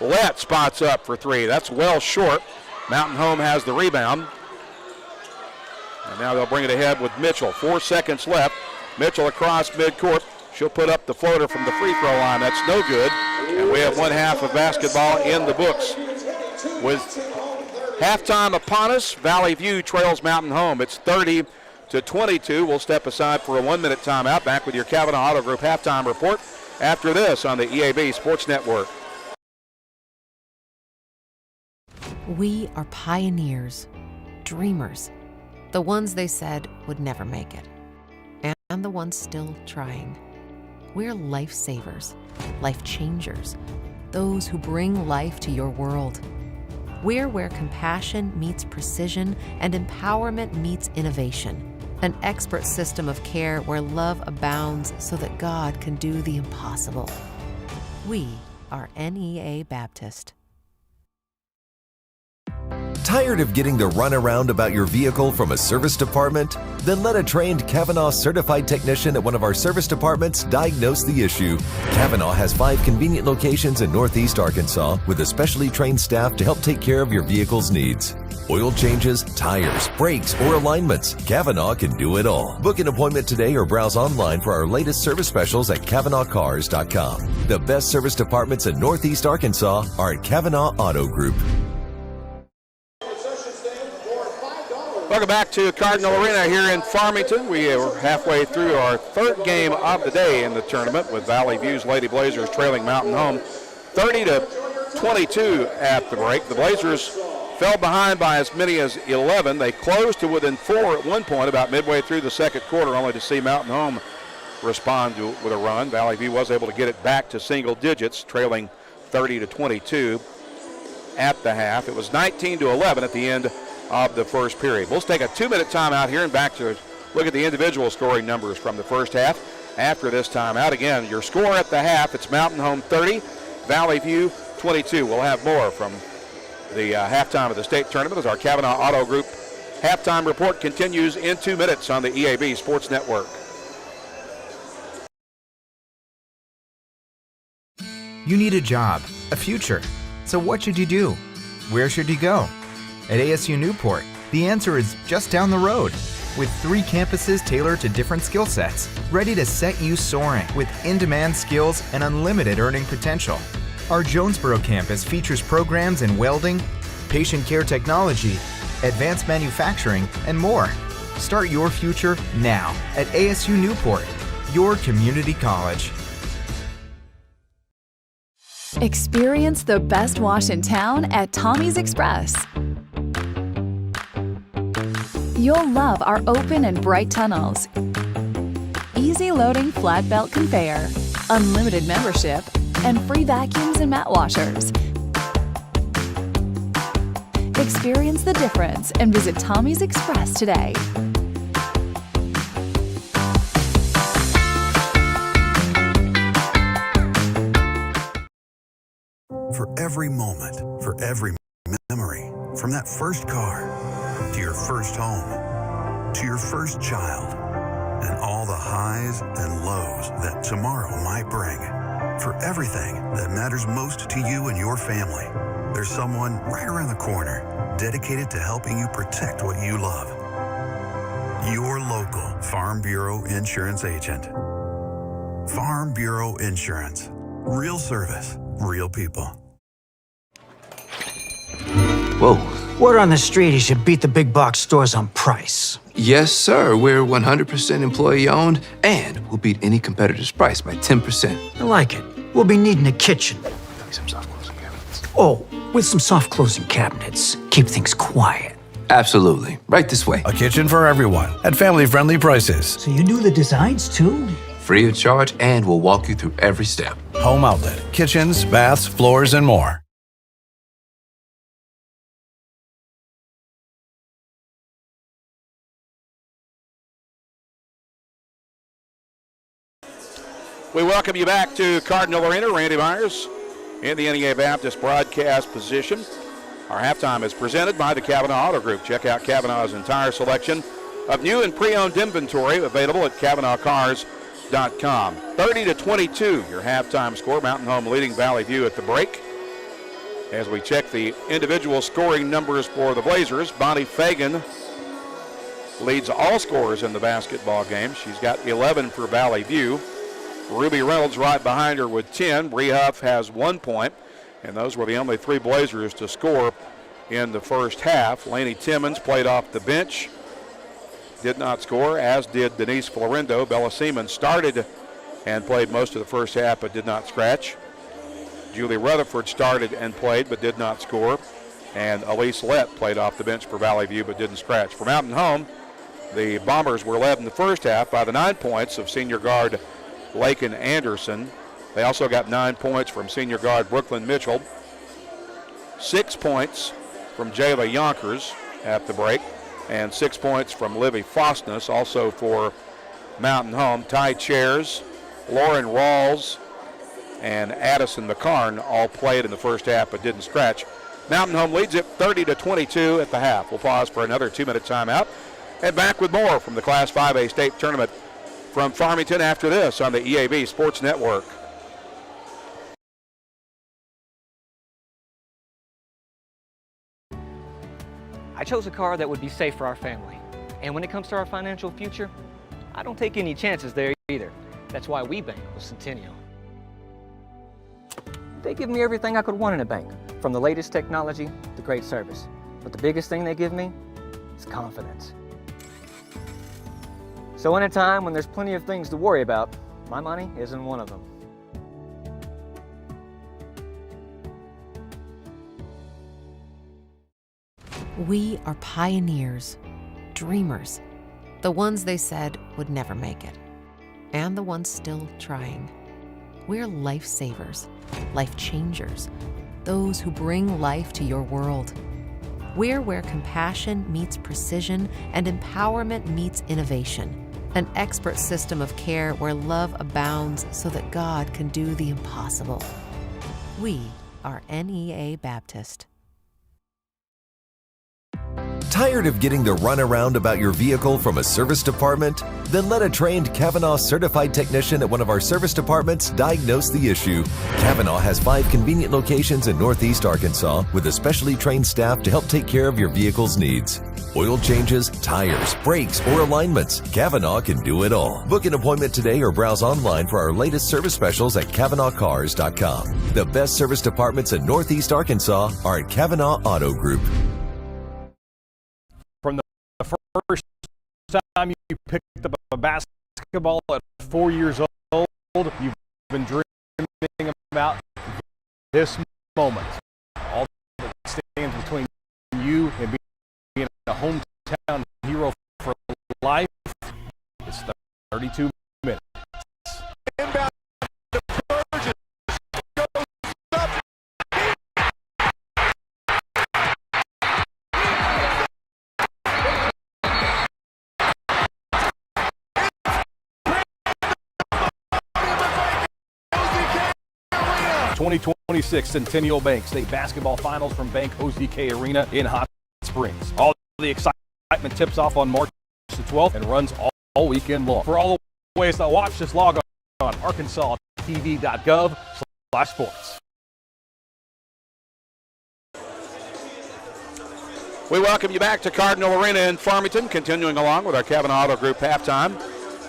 Lett spots up for 3. That's well short. Mountain Home has the rebound. And now they'll bring it ahead with Mitchell. 4 seconds left. Mitchell across midcourt. She'll put up the floater from the free throw line. That's no good. And we have one half of basketball in the books. With halftime upon us, Valley View trails Mountain Home. It's 30-22. We'll step aside for a 1-minute timeout. Back with your Kavanaugh Auto Group halftime report after this on the EAB Sports Network. We are pioneers, dreamers, the ones they said would never make it, and the ones still trying. We're lifesavers, life changers, those who bring life to your world. We're where compassion meets precision and empowerment meets innovation. An expert system of care where love abounds so that God can do the impossible. We are NEA Baptist. Tired of getting the runaround about your vehicle from a service department? Then let a trained Kavanaugh certified technician at one of our service departments diagnose the issue. Kavanaugh has 5 convenient locations in Northeast Arkansas with a specially trained staff to help take care of your vehicle's needs. Oil changes, tires, brakes, or alignments. Kavanaugh can do it all. Book an appointment today or browse online for our latest service specials at KavanaughCars.com. The best service departments in Northeast Arkansas are at Kavanaugh Auto Group. Welcome back to Cardinal Arena here in Farmington. We are halfway through our 3rd game of the day in the tournament with Valley View's Lady Blazers trailing Mountain Home 30-22 at the break. The Blazers fell behind by as many as 11. They closed to within 4 at one point about midway through the second quarter, only to see Mountain Home respond with a run. Valley View was able to get it back to single digits, trailing 30-22 at the half. It was 19-11 at the end of the first period. We'll take a 2-minute timeout here and back to look at the individual scoring numbers from the first half. After this timeout, again, your score at the half, it's Mountain Home 30, Valley View 22. We'll have more from the halftime of the state tournament as our Kavanaugh Auto Group halftime report continues in 2 minutes on the EAB Sports Network. You need a job, a future. So what should you do? Where should you go? At ASU Newport, the answer is just down the road. With 3 campuses tailored to different skill sets, ready to set you soaring with in-demand skills and unlimited earning potential. Our Jonesboro campus features programs in welding, patient care technology, advanced manufacturing, and more. Start your future now at ASU Newport, your community college. Experience the best wash in town at Tommy's Express. You'll love our open and bright tunnels, easy loading flat belt conveyor, unlimited membership, and free vacuums and mat washers. Experience the difference and visit Tommy's Express today. For every moment, for every memory, from that first car to your first home, to your first child, and all the highs and lows that tomorrow might bring. For everything that matters most to you and your family, there's someone right around the corner dedicated to helping you protect what you love. Your local Farm Bureau insurance agent. Farm Bureau Insurance. Real service, real people. Whoa. Word on the street, you should beat the big box stores on price. Yes, sir. We're 100% employee owned and we'll beat any competitor's price by 10%. I like it. We'll be needing a kitchen. Some soft closing cabinets. Oh, with some soft closing cabinets. Keep things quiet. Absolutely. Right this way. A kitchen for everyone at family-friendly prices. So you do the designs too? Free of charge, and we'll walk you through every step. Home outlet, kitchens, baths, floors, and more. We welcome you back to Cardinal Arena. Randy Myers in the NEA Baptist broadcast position. Our halftime is presented by the Kavanaugh Auto Group. Check out Kavanaugh's entire selection of new and pre-owned inventory available at KavanaughCars.com. 30-22, your halftime score. Mountain Home leading Valley View at the break. As we check the individual scoring numbers for the Blazers, Bonnie Fagan leads all scorers in the basketball game. She's got 11 for Valley View. Ruby Reynolds right behind her with 10. Bree Huff has 1 point, and those were the only 3 Blazers to score in the first half. Lainey Timmons played off the bench, did not score, as did Denise Florendo. Bella Seaman started and played most of the first half but did not scratch. Julie Rutherford started and played but did not score, and Elise Lett played off the bench for Valley View but didn't scratch. For Mountain Home, the Bombers were led in the first half by the 9 points of senior guard Lakin Anderson. They also got 9 points from senior guard Brooklyn Mitchell. 6 points from Jayla Yonkers at the break, and 6 points from Livy Fosness, also for Mountain Home. Ty Chairs, Lauren Rawls, and Addison McCarn all played in the first half but didn't scratch. Mountain Home leads it 30-22 at the half. We'll pause for another 2-minute timeout and back with more from the Class 5A state tournament from Farmington after this on the EAB Sports Network. I chose a car that would be safe for our family. And when it comes to our financial future, I don't take any chances there either. That's why we bank with Centennial. They give me everything I could want in a bank, from the latest technology to great service. But the biggest thing they give me is confidence. So in a time when there's plenty of things to worry about, my money isn't one of them. We are pioneers, dreamers, the ones they said would never make it, and the ones still trying. We're lifesavers, life changers, those who bring life to your world. We're where compassion meets precision and empowerment meets innovation, an expert system of care where love abounds so that God can do the impossible. We are NEA Baptist. Tired of getting the runaround about your vehicle from a service department? Then let a trained Kavanaugh certified technician at one of our service departments diagnose the issue. Kavanaugh has 5 convenient locations in Northeast Arkansas with a specially trained staff to help take care of your vehicle's needs. Oil changes, tires, brakes, or alignments, Kavanaugh can do it all. Book an appointment today or browse online for our latest service specials at KavanaughCars.com. The best service departments in Northeast Arkansas are at Kavanaugh Auto Group. From the first time you picked up a basketball at 4 years old, you've been dreaming about this moment. All that stands between you and being a hometown hero for life is 32 minutes. Inbound to Burgess. Goes up. 2026 Centennial Bank State Basketball Finals from Bank OZK Arena in Hot Springs. All the excitement tips off on March the 12th and runs all weekend long. For all the ways to watch, just log on arkansastv.gov/sports. We welcome you back to Cardinal Arena in Farmington, continuing along with our Kavanaugh Auto Group halftime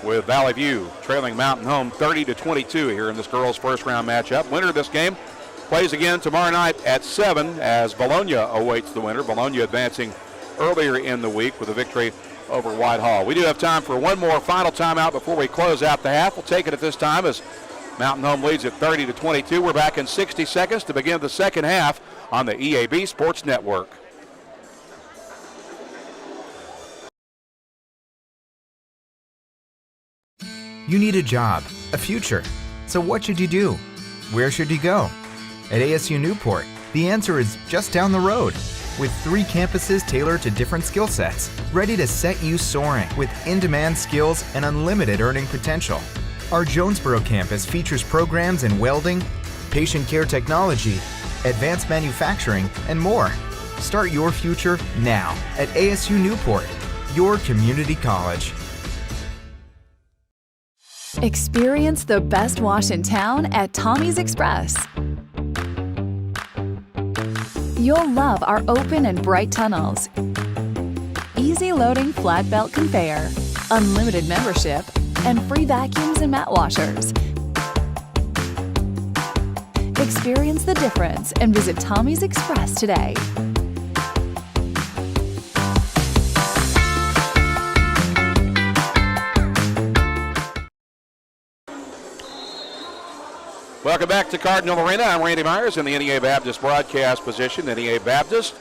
with Valley View trailing Mountain Home 30-22 here in this girls' first round matchup. Winner of this game plays again tomorrow night at 7 as Bologna awaits the winner. Bologna advancing earlier in the week with a victory over Whitehall. We do have time for one more final timeout before we close out the half. We'll take it at this time as Mountain Home leads at 30-22. We're back in 60 seconds to begin the second half on the EAB Sports Network. You need a job, a future. So what should you do? Where should you go? At ASU Newport, the answer is just down the road. With 3 campuses tailored to different skill sets, ready to set you soaring with in-demand skills and unlimited earning potential. Our Jonesboro campus features programs in welding, patient care technology, advanced manufacturing, and more. Start your future now at ASU Newport, your community college. Experience the best wash in town at Tommy's Express. You'll love our open and bright tunnels, easy loading flat belt conveyor, unlimited membership, and free vacuums and mat washers. Experience the difference and visit Tommy's Express today. Welcome back to Cardinal Arena. I'm Randy Myers in the NEA Baptist broadcast position. NEA Baptist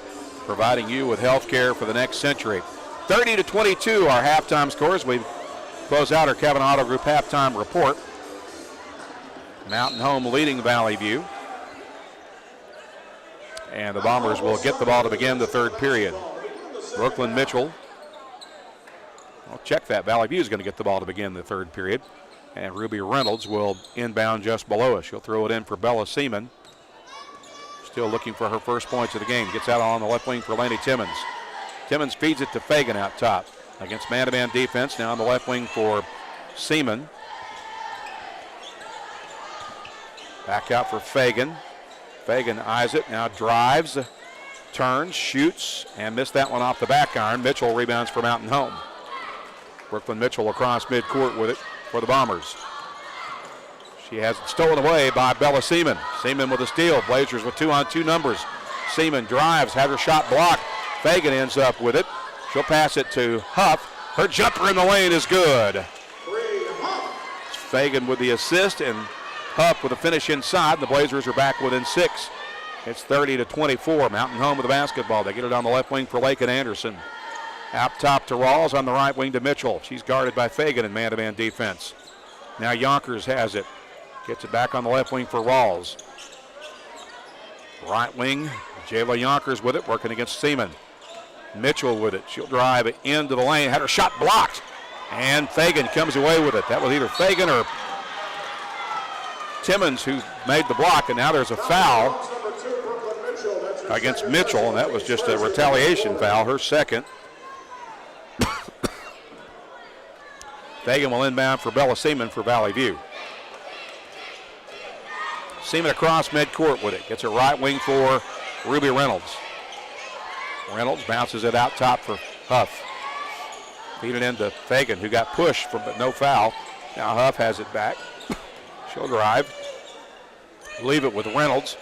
providing you with health care for the next century. 30-22 our halftime scores. We close out our Kavanaugh Auto Group halftime report. Mountain Home leading Valley View. And the Bombers will get the ball to begin the third period. Brooklyn Mitchell. I'll check that. Valley View is going to get the ball to begin the third period. And Ruby Reynolds will inbound just below us. She'll throw it in for Bella Seaman. Still looking for her first points of the game. Gets out on the left wing for Laney Timmons. Timmons feeds it to Fagan out top. Against man-to-man defense. Now on the left wing for Seaman. Back out for Fagan. Fagan eyes it, now drives, turns, shoots, and missed that one off the back iron. Mitchell rebounds for Mountain Home. Brooklyn Mitchell across midcourt with it for the Bombers. She has it stolen away by Bella Seaman. Seaman with a steal. Blazers with 2-on-2 numbers. Seaman drives, has her shot blocked. Fagan ends up with it. She'll pass it to Huff. Her jumper in the lane is good. Fagan with the assist, and Huff with a finish inside. The Blazers are back within 6. It's 30-24. Mountain Home with the basketball. They get it on the left wing for Lake and Anderson. Out top to Rawls, on the right wing to Mitchell. She's guarded by Fagan in man-to-man defense. Now Yonkers has it. Gets it back on the left wing for Rawls. Right wing, Jayla Yonkers with it, working against Seaman. Mitchell with it. She'll drive it into the lane. Had her shot blocked. And Fagan comes away with it. That was either Fagan or Timmons who made the block, and now there's a foul against Mitchell, and that was just a retaliation foul, her second. Fagan will inbound for Bella Seaman for Valley View. Seaman across midcourt with it. Gets a right wing for Ruby Reynolds. Reynolds bounces it out top for Huff. Feed it into Fagan, who got pushed but no foul. Now Huff has it back. She'll drive. Leave it with Reynolds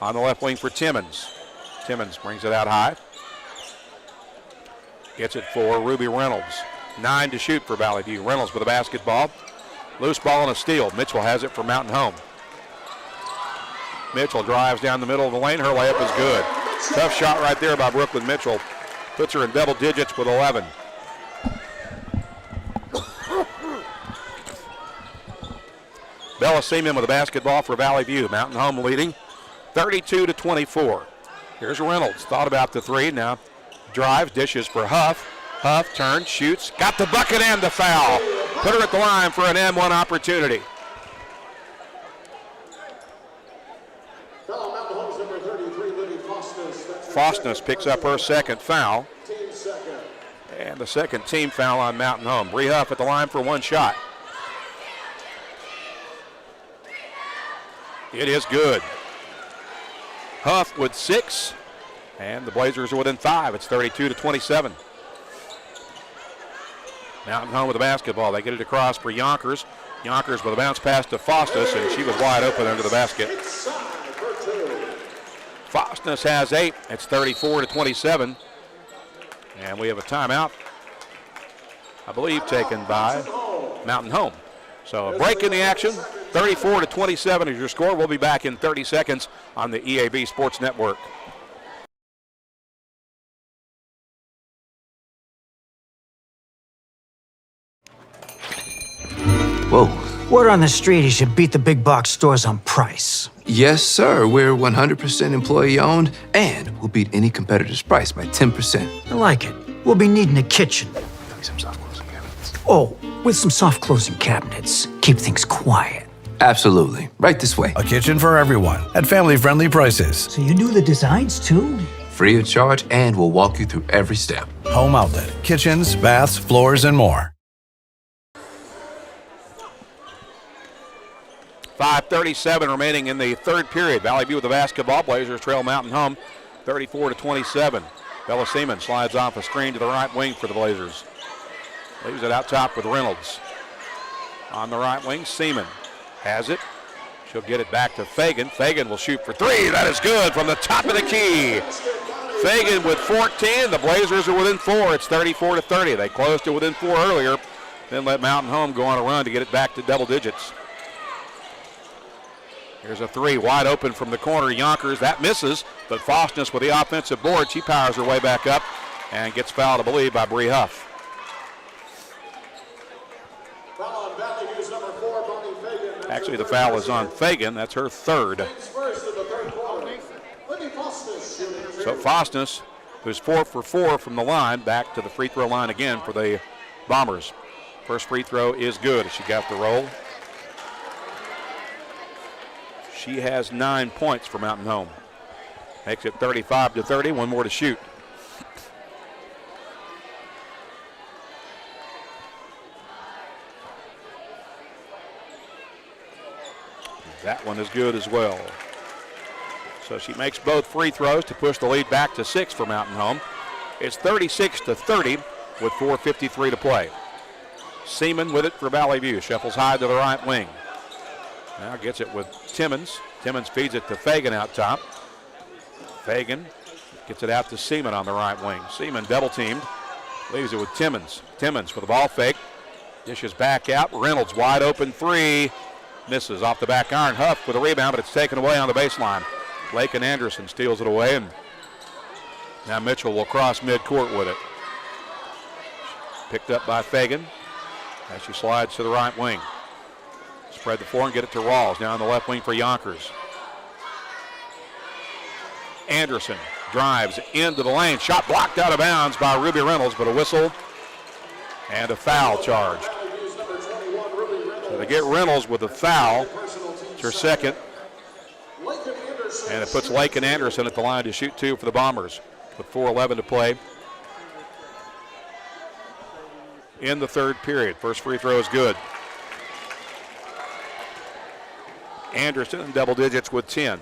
on the left wing for Timmons. Timmons brings it out high. Gets it for Ruby Reynolds. 9 to shoot for Valley View. Reynolds with a basketball. Loose ball and a steal. Mitchell has it for Mountain Home. Mitchell drives down the middle of the lane. Her layup is good. Tough shot right there by Brooklyn Mitchell. Puts her in double digits with 11. Bella Seaman with a basketball for Valley View. Mountain Home leading 32-24. Here's Reynolds. Thought about the three. Now drives, dishes for Huff. Huff turns, shoots. Got the bucket and the foul. Put her at the line for an M1 opportunity. Fostness picks up her second foul. And the second team foul on Mountain Home. Bree Huff at the line for one shot. It is good. Huff with 6, and the Blazers are within 5. It's 32-27. Mountain Home with the basketball. They get it across for Yonkers. Yonkers with a bounce pass to Fostness, and she was wide open under the basket. Fostness has 8. It's 34-27. And we have a timeout, I believe, taken by Mountain Home. So a break in the action. 34-27 is your score. We'll be back in 30 seconds on the EAB Sports Network. Whoa. Word on the street, he should beat the big box stores on price. Yes, sir. We're 100% employee owned, and we'll beat any competitor's price by 10%. I like it. We'll be needing a kitchen. Some soft closing cabinets. Oh, with some soft closing cabinets. Keep things quiet. Absolutely. Right this way. A kitchen for everyone at family-friendly prices. So you do the designs too? Free of charge, and we'll walk you through every step. Home Outlet. Kitchens, baths, floors, and more. 5:37 remaining in the third period. Valley View with the basketball. Blazers trail Mountain Home 34-27. Bella Seaman slides off a screen to the right wing for the Blazers. Leaves it out top with Reynolds. On the right wing, Seaman has it. She'll get it back to Fagan. Fagan will shoot for 3. That is good from the top of the key. Fagan with 14. The Blazers are within 4. It's 34-30. They closed to within 4 earlier, then let Mountain Home go on a run to get it back to double digits. Here's a 3 wide open from the corner. Yonkers, that misses, but Fostness with the offensive board. She powers her way back up and gets fouled, I believe, by Bree Huff. Actually, the foul is on Fagan. That's her third. So Fostness, who's 4 for 4 from the line, back to the free throw line again for the Bombers. First free throw is good. She got the roll. She has 9 points for Mountain Home. Makes it 35-30. One more to shoot. That one is good as well. So she makes both free throws to push the lead back to 6 for Mountain Home. It's 36-30 with 4:53 to play. Seaman with it for Valley View. Shuffles high to the right wing. Now gets it with Timmons. Timmons feeds it to Fagan out top. Fagan gets it out to Seaman on the right wing. Seaman double teamed. Leaves it with Timmons. Timmons with a ball fake. Dishes back out. Reynolds wide open three. Misses off the back iron. Huff with a rebound, but it's taken away on the baseline. Lakin Anderson steals it away, and now Mitchell will cross midcourt with it. Picked up by Fagan as she slides to the right wing. Spread the floor and get it to Rawls. Now on the left wing for Yonkers. Anderson drives into the lane. Shot blocked out of bounds by Ruby Reynolds, but a whistle and a foul charged. So they get Reynolds with a foul. It's her second. And it puts Lakin Anderson at the line to shoot 2 for the Bombers with 4:11 to play in the third period. First free throw is good. Anderson in double digits with 10.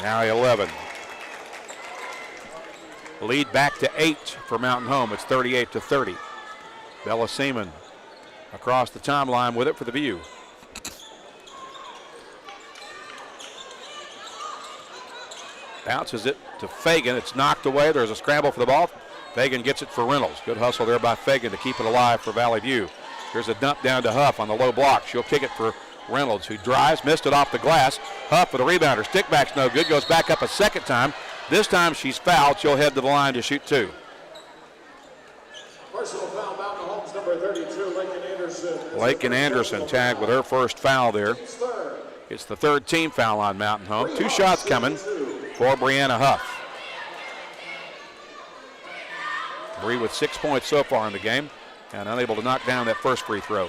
Now 11. Lead back to 8 for Mountain Home. It's 38-30. Bella Seaman across the timeline with it for the View. Bounces it to Fagan. It's knocked away. There's a scramble for the ball. Fagan gets it for Reynolds. Good hustle there by Fagan to keep it alive for Valley View. Here's a dump down to Huff on the low block. She'll kick it for Reynolds, who drives, missed it off the glass. Huff with a rebounder. Stick back's no good. Goes back up a second time. This time she's fouled. She'll head to the line to shoot 2. Personal foul, Mountain Home's number 32, Lakin Anderson. Lakin Anderson tagged with her first foul there. It's the third team foul on Mountain Home. 2 shots coming for Brianna Huff. Bree with 6 points so far in the game and unable to knock down that first free throw.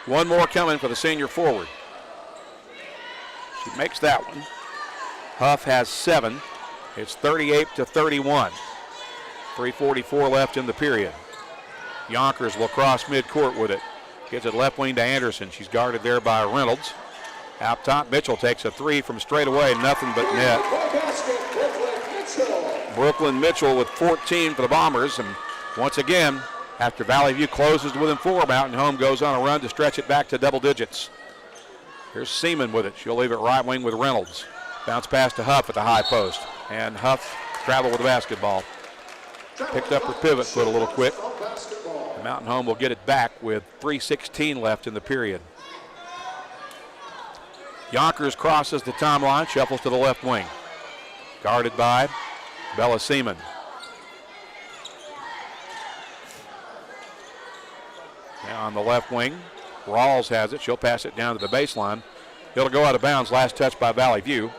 One more coming for the senior forward. She makes that one. Huff has 7. It's 38-31. 3:44 left in the period. Yonkers will cross midcourt with it. Gives it left wing to Anderson. She's guarded there by Reynolds. Out top, Mitchell takes a 3 from straight away. Nothing but net. Brooklyn Mitchell with 14 for the Bombers. And once again, after Valley View closes within 4, Mountain Home goes on a run to stretch it back to double digits. Here's Seaman with it. She'll leave it right wing with Reynolds. Bounce pass to Huff at the high post. And Huff travel with the basketball. Picked up her pivot foot a little quick. And Mountain Home will get it back with 3:16 left in the period. Yonkers crosses the timeline, shuffles to the left wing. Guarded by Bella Seaman. Now on the left wing, Rawls has it. She'll pass it down to the baseline. It'll go out of bounds. Last touch by Valley View.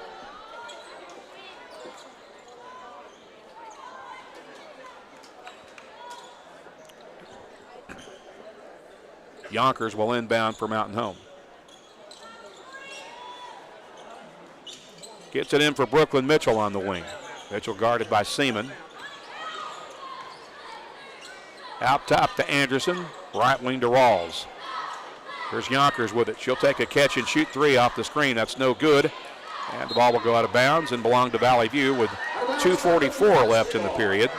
Yonkers will inbound for Mountain Home. Gets it in for Brooklyn Mitchell on the wing. Mitchell guarded by Seaman. Out top to Anderson. Right wing to Rawls. Here's Yonkers with it. She'll take a catch and shoot 3 off the screen. That's no good. And the ball will go out of bounds and belong to Valley View with 2:44 left in the period.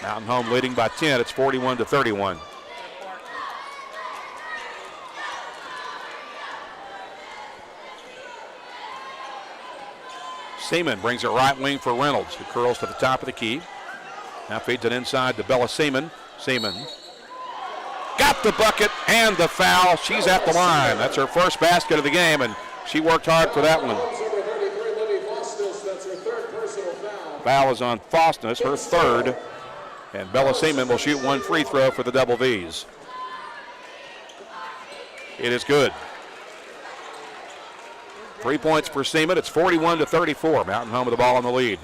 Mountain Home leading by 10. It's 41-31. Seaman brings it right wing for Reynolds, who curls to the top of the key. Now feeds it inside to Bella Seaman. Seaman got the bucket and the foul. She's at the line. That's her first basket of the game, and she worked hard for that one. Foul is on Fostness, her third, and Bella Seaman will shoot one free throw for the Double V's. It is good. 3 points for Seaman. It's 41-34. Mountain Home with the ball in the lead.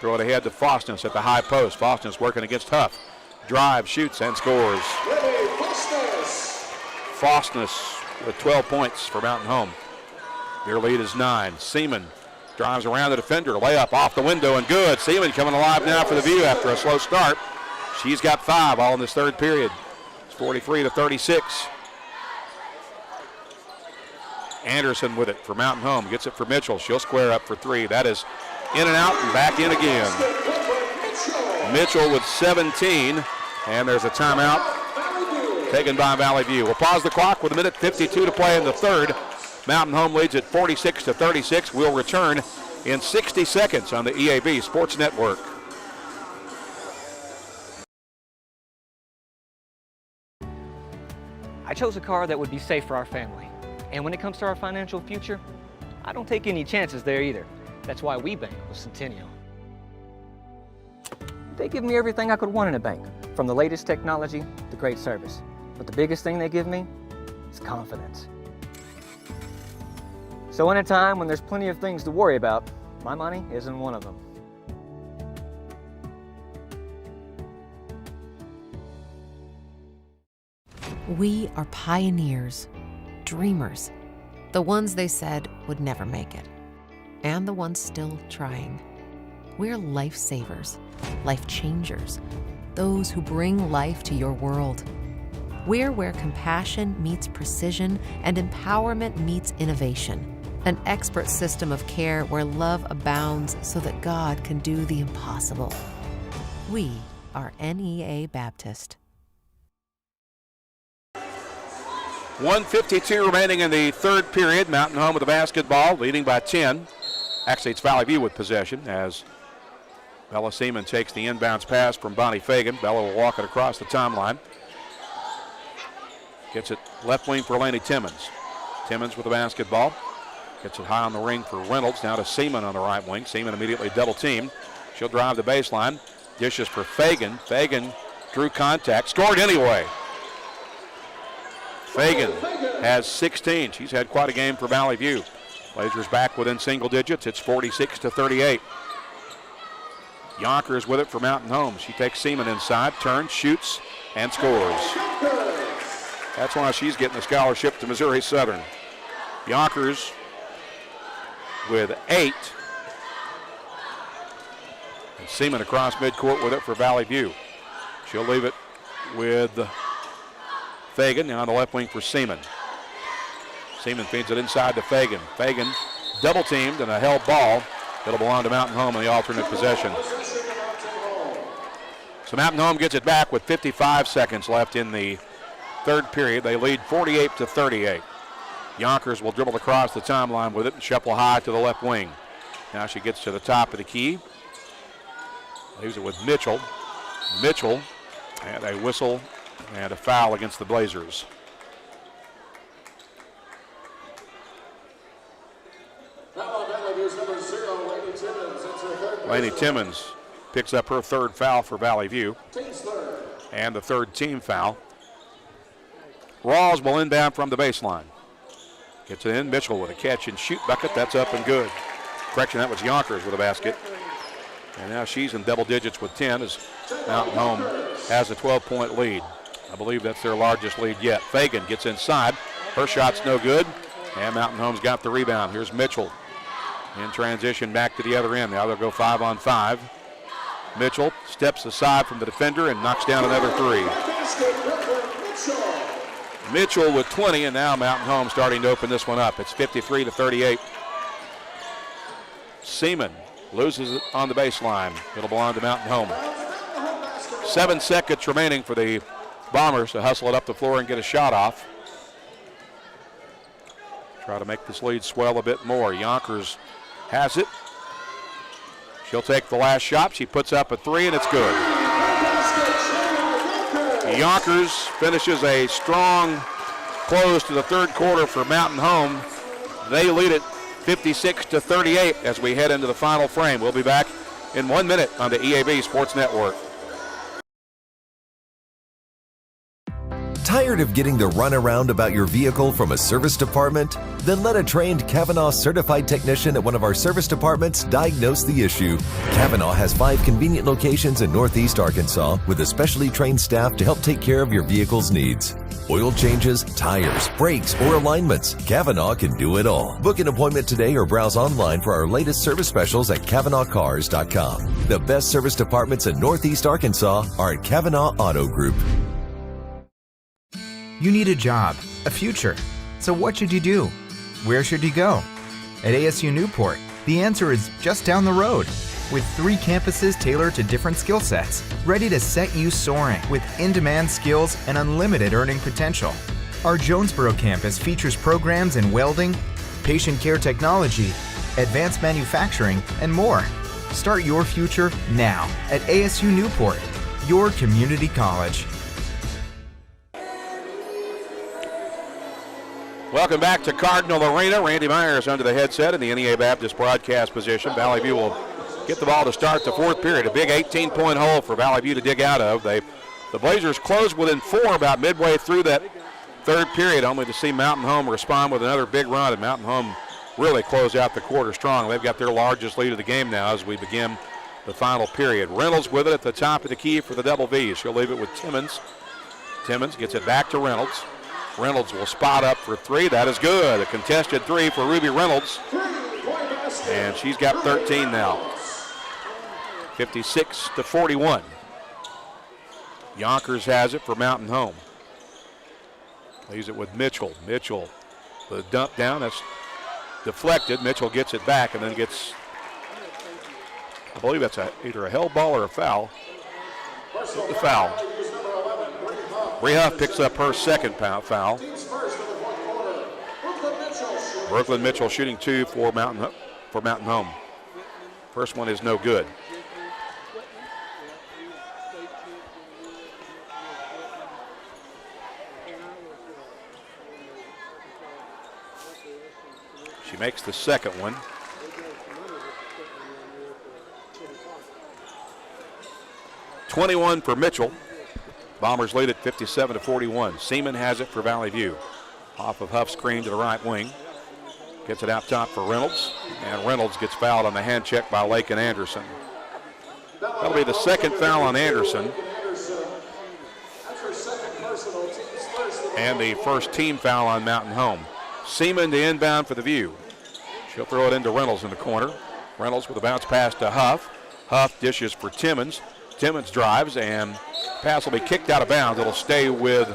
Throw it ahead to Fostness at the high post. Fostness working against Huff. Drive, shoots, and scores. Fostness with 12 points for Mountain Home. Their lead is 9. Seaman drives around the defender. Layup off the window and good. Seaman coming alive now for the View after a slow start. She's got 5 all in this third period. It's 43-36. Anderson with it for Mountain Home. Gets it for Mitchell. She'll square up for 3. That is in and out and back in again. Mitchell with 17. And there's a timeout taken by Valley View. We'll pause the clock with 1:52 to play in the third. Mountain Home leads at 46-36. We'll return in 60 seconds on the EAB Sports Network. I chose a car that would be safe for our family. And when it comes to our financial future, I don't take any chances there either. That's why we bank with Centennial. They give me everything I could want in a bank, from the latest technology to great service. But the biggest thing they give me is confidence. So in a time when there's plenty of things to worry about, my money isn't one of them. We are pioneers, dreamers, the ones they said would never make it, and the ones still trying. We're lifesavers, life changers, those who bring life to your world. We're where compassion meets precision and empowerment meets innovation. An expert system of care where love abounds so that God can do the impossible. We are NEA Baptist. 1:52 remaining in the third period. Mountain Home with the basketball, leading by 10. Actually, it's Valley View with possession as Bella Seaman takes the inbounds pass from Bonnie Fagan. Bella will walk it across the timeline. Gets it left wing for Laney Timmons. Timmons with the basketball. Gets it high on the ring for Reynolds. Now to Seaman on the right wing. Seaman immediately double teamed. She'll drive the baseline. Dishes for Fagan. Fagan drew contact. Scored anyway. Fagan has 16. She's had quite a game for Valley View. Blazers back within single digits. It's 46-38. Yonkers with it for Mountain Home. She takes Seaman inside, turns, shoots, and scores. That's why she's getting a scholarship to Missouri Southern. Yonkers with 8. And Seaman across midcourt with it for Valley View. She'll leave it with Fagan, now on the left wing for Seaman. Seaman feeds it inside to Fagan. Fagan double teamed and a held ball. It'll belong to Mountain Home in the alternate possession. So Mountain Home gets it back with 55 seconds left in the third period. They lead 48-38. Yonkers will dribble across the timeline with it and shuffle high to the left wing. Now she gets to the top of the key. Leaves it with Mitchell. Mitchell, and a whistle and a foul against the Blazers. Laney Timmons picks up her third foul for Valley View. And the third team foul. Rawls will inbound from the baseline. Gets it in. Mitchell with a catch and shoot bucket. That's up and good. Correction, that was Yonkers with a basket. And now she's in double digits with 10 as Mountain Home has a 12-point lead. I believe that's their largest lead yet. Fagan gets inside. Her shot's no good. And Mountain Home's got the rebound. Here's Mitchell in transition back to the other end. Now they'll go 5-on-5. Mitchell steps aside from the defender and knocks down another three. Mitchell with 20, and now Mountain Home starting to open this one up. It's 53-38. Seaman loses it on the baseline. It'll belong to Mountain Home. 7 seconds remaining for the Bombers to hustle it up the floor and get a shot off. Try to make this lead swell a bit more. Yonkers has it. She'll take the last shot. She puts up a three, and it's good. Yonkers finishes a strong close to the third quarter for Mountain Home. They lead it 56-38 as we head into the final frame. We'll be back in 1 minute on the EAB Sports Network. Tired of getting the runaround about your vehicle from a service department? Then let a trained Kavanaugh certified technician at one of our service departments diagnose the issue. Kavanaugh has 5 convenient locations in Northeast Arkansas with a specially trained staff to help take care of your vehicle's needs. Oil changes, tires, brakes, or alignments. Kavanaugh can do it all. Book an appointment today or browse online for our latest service specials at KavanaughCars.com. The best service departments in Northeast Arkansas are at Kavanaugh Auto Group. You need a job, a future. So what should you do? Where should you go? At ASU Newport, the answer is just down the road. With 3 campuses tailored to different skill sets, ready to set you soaring with in-demand skills and unlimited earning potential. Our Jonesboro campus features programs in welding, patient care technology, advanced manufacturing, and more. Start your future now at ASU Newport, your community college. Welcome back to Cardinal Arena. Randy Myers under the headset in the NEA Baptist broadcast position. Valley View will get the ball to start the fourth period. A big 18-point hole for Valley View to dig out of. The Blazers closed within 4 about midway through that third period, only to see Mountain Home respond with another big run, and Mountain Home really close out the quarter strong. They've got their largest lead of the game now as we begin the final period. Reynolds with it at the top of the key for the Double V's. She'll leave it with Timmons. Timmons gets it back to Reynolds. Reynolds will spot up for 3. That is good. A contested 3 for Ruby Reynolds. And she's got 13 now. 56-41. Yonkers has it for Mountain Home. Leaves it with Mitchell. Mitchell, the dump down, that's deflected. Mitchell gets it back and then gets, I believe that's either a held ball or a foul. The foul. Bree Huff picks up her second foul. Brooklyn Mitchell shooting 2 for Mountain Home. First one is no good. She makes the second one. .21 for Mitchell. Bombers lead at 57-41. Seaman has it for Valley View. Off of Huff's screen to the right wing. Gets it out top for Reynolds. And Reynolds gets fouled on the hand check by Lake and Anderson. That'll be the second foul on Anderson. And the first team foul on Mountain Home. Seaman to inbound for the View. She'll throw it into Reynolds in the corner. Reynolds with a bounce pass to Huff. Huff dishes for Timmons. Timmons drives and pass will be kicked out of bounds. It'll stay with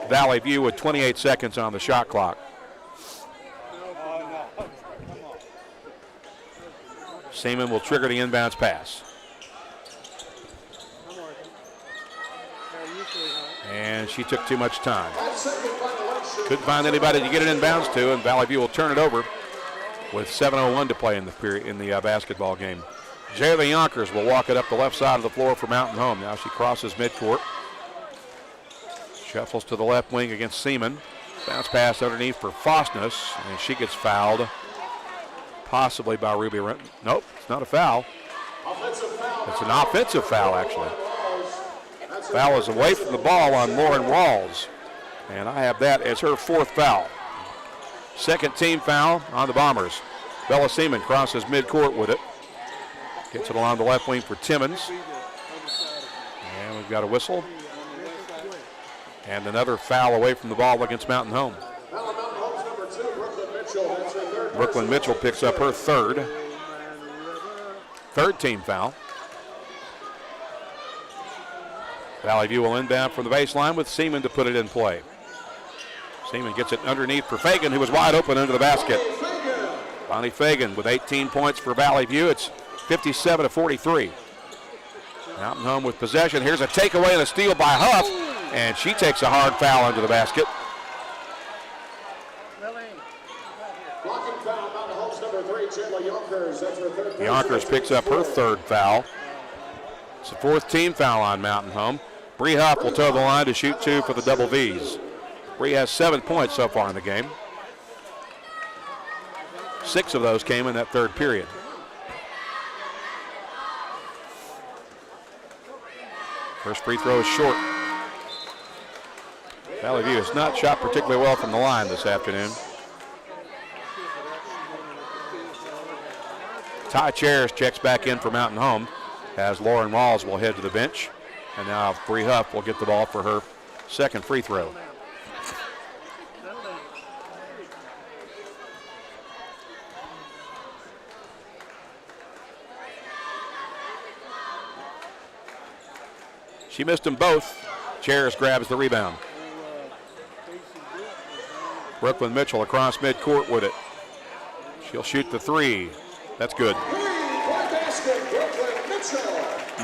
Valley View with 28 seconds on the shot clock. Seaman will trigger the inbounds pass. And she took too much time. Couldn't find anybody to get it inbounds to, and Valley View will turn it over with 7:01 to play in the basketball game. Jayla Yonkers will walk it up the left side of the floor for Mountain Home. Now she crosses midcourt. Shuffles to the left wing against Seaman. Bounce pass underneath for Fosness, and she gets fouled. Possibly by Ruby. Nope, it's not a foul. It's an offensive foul, actually. Foul is away from the ball on Lauren Rawls. And I have that as her 4th foul. Second team foul on the Bombers. Bella Seaman crosses midcourt with it. Gets it along the left wing for Timmons. And we've got a whistle. And another foul away from the ball against Mountain Home. Brooklyn Mitchell picks up her third team foul. Valley View will inbound from the baseline with Seaman to put it in play. Seaman gets it underneath for Fagan, who was wide open under the basket. Bonnie Fagan with 18 points for Valley View. It's 57-43. Mountain Home with possession. Here's a takeaway and a steal by Huff, and she takes a hard foul under the basket. Yonkers picks up her third foul. It's the 4th team foul on Mountain Home. Bree Huff will toe the line to shoot 2 for the double V's. Bree has 7 points so far in the game. 6 of those came in that third period. First free throw is short. Valley View has not shot particularly well from the line this afternoon. Ty Chairs checks back in for Mountain Home as Lauren Rawls will head to the bench. And now Bree Huff will get the ball for her second free throw. She missed them both. Chairs grabs the rebound. Brooklyn Mitchell across midcourt with it. She'll shoot the 3. That's good.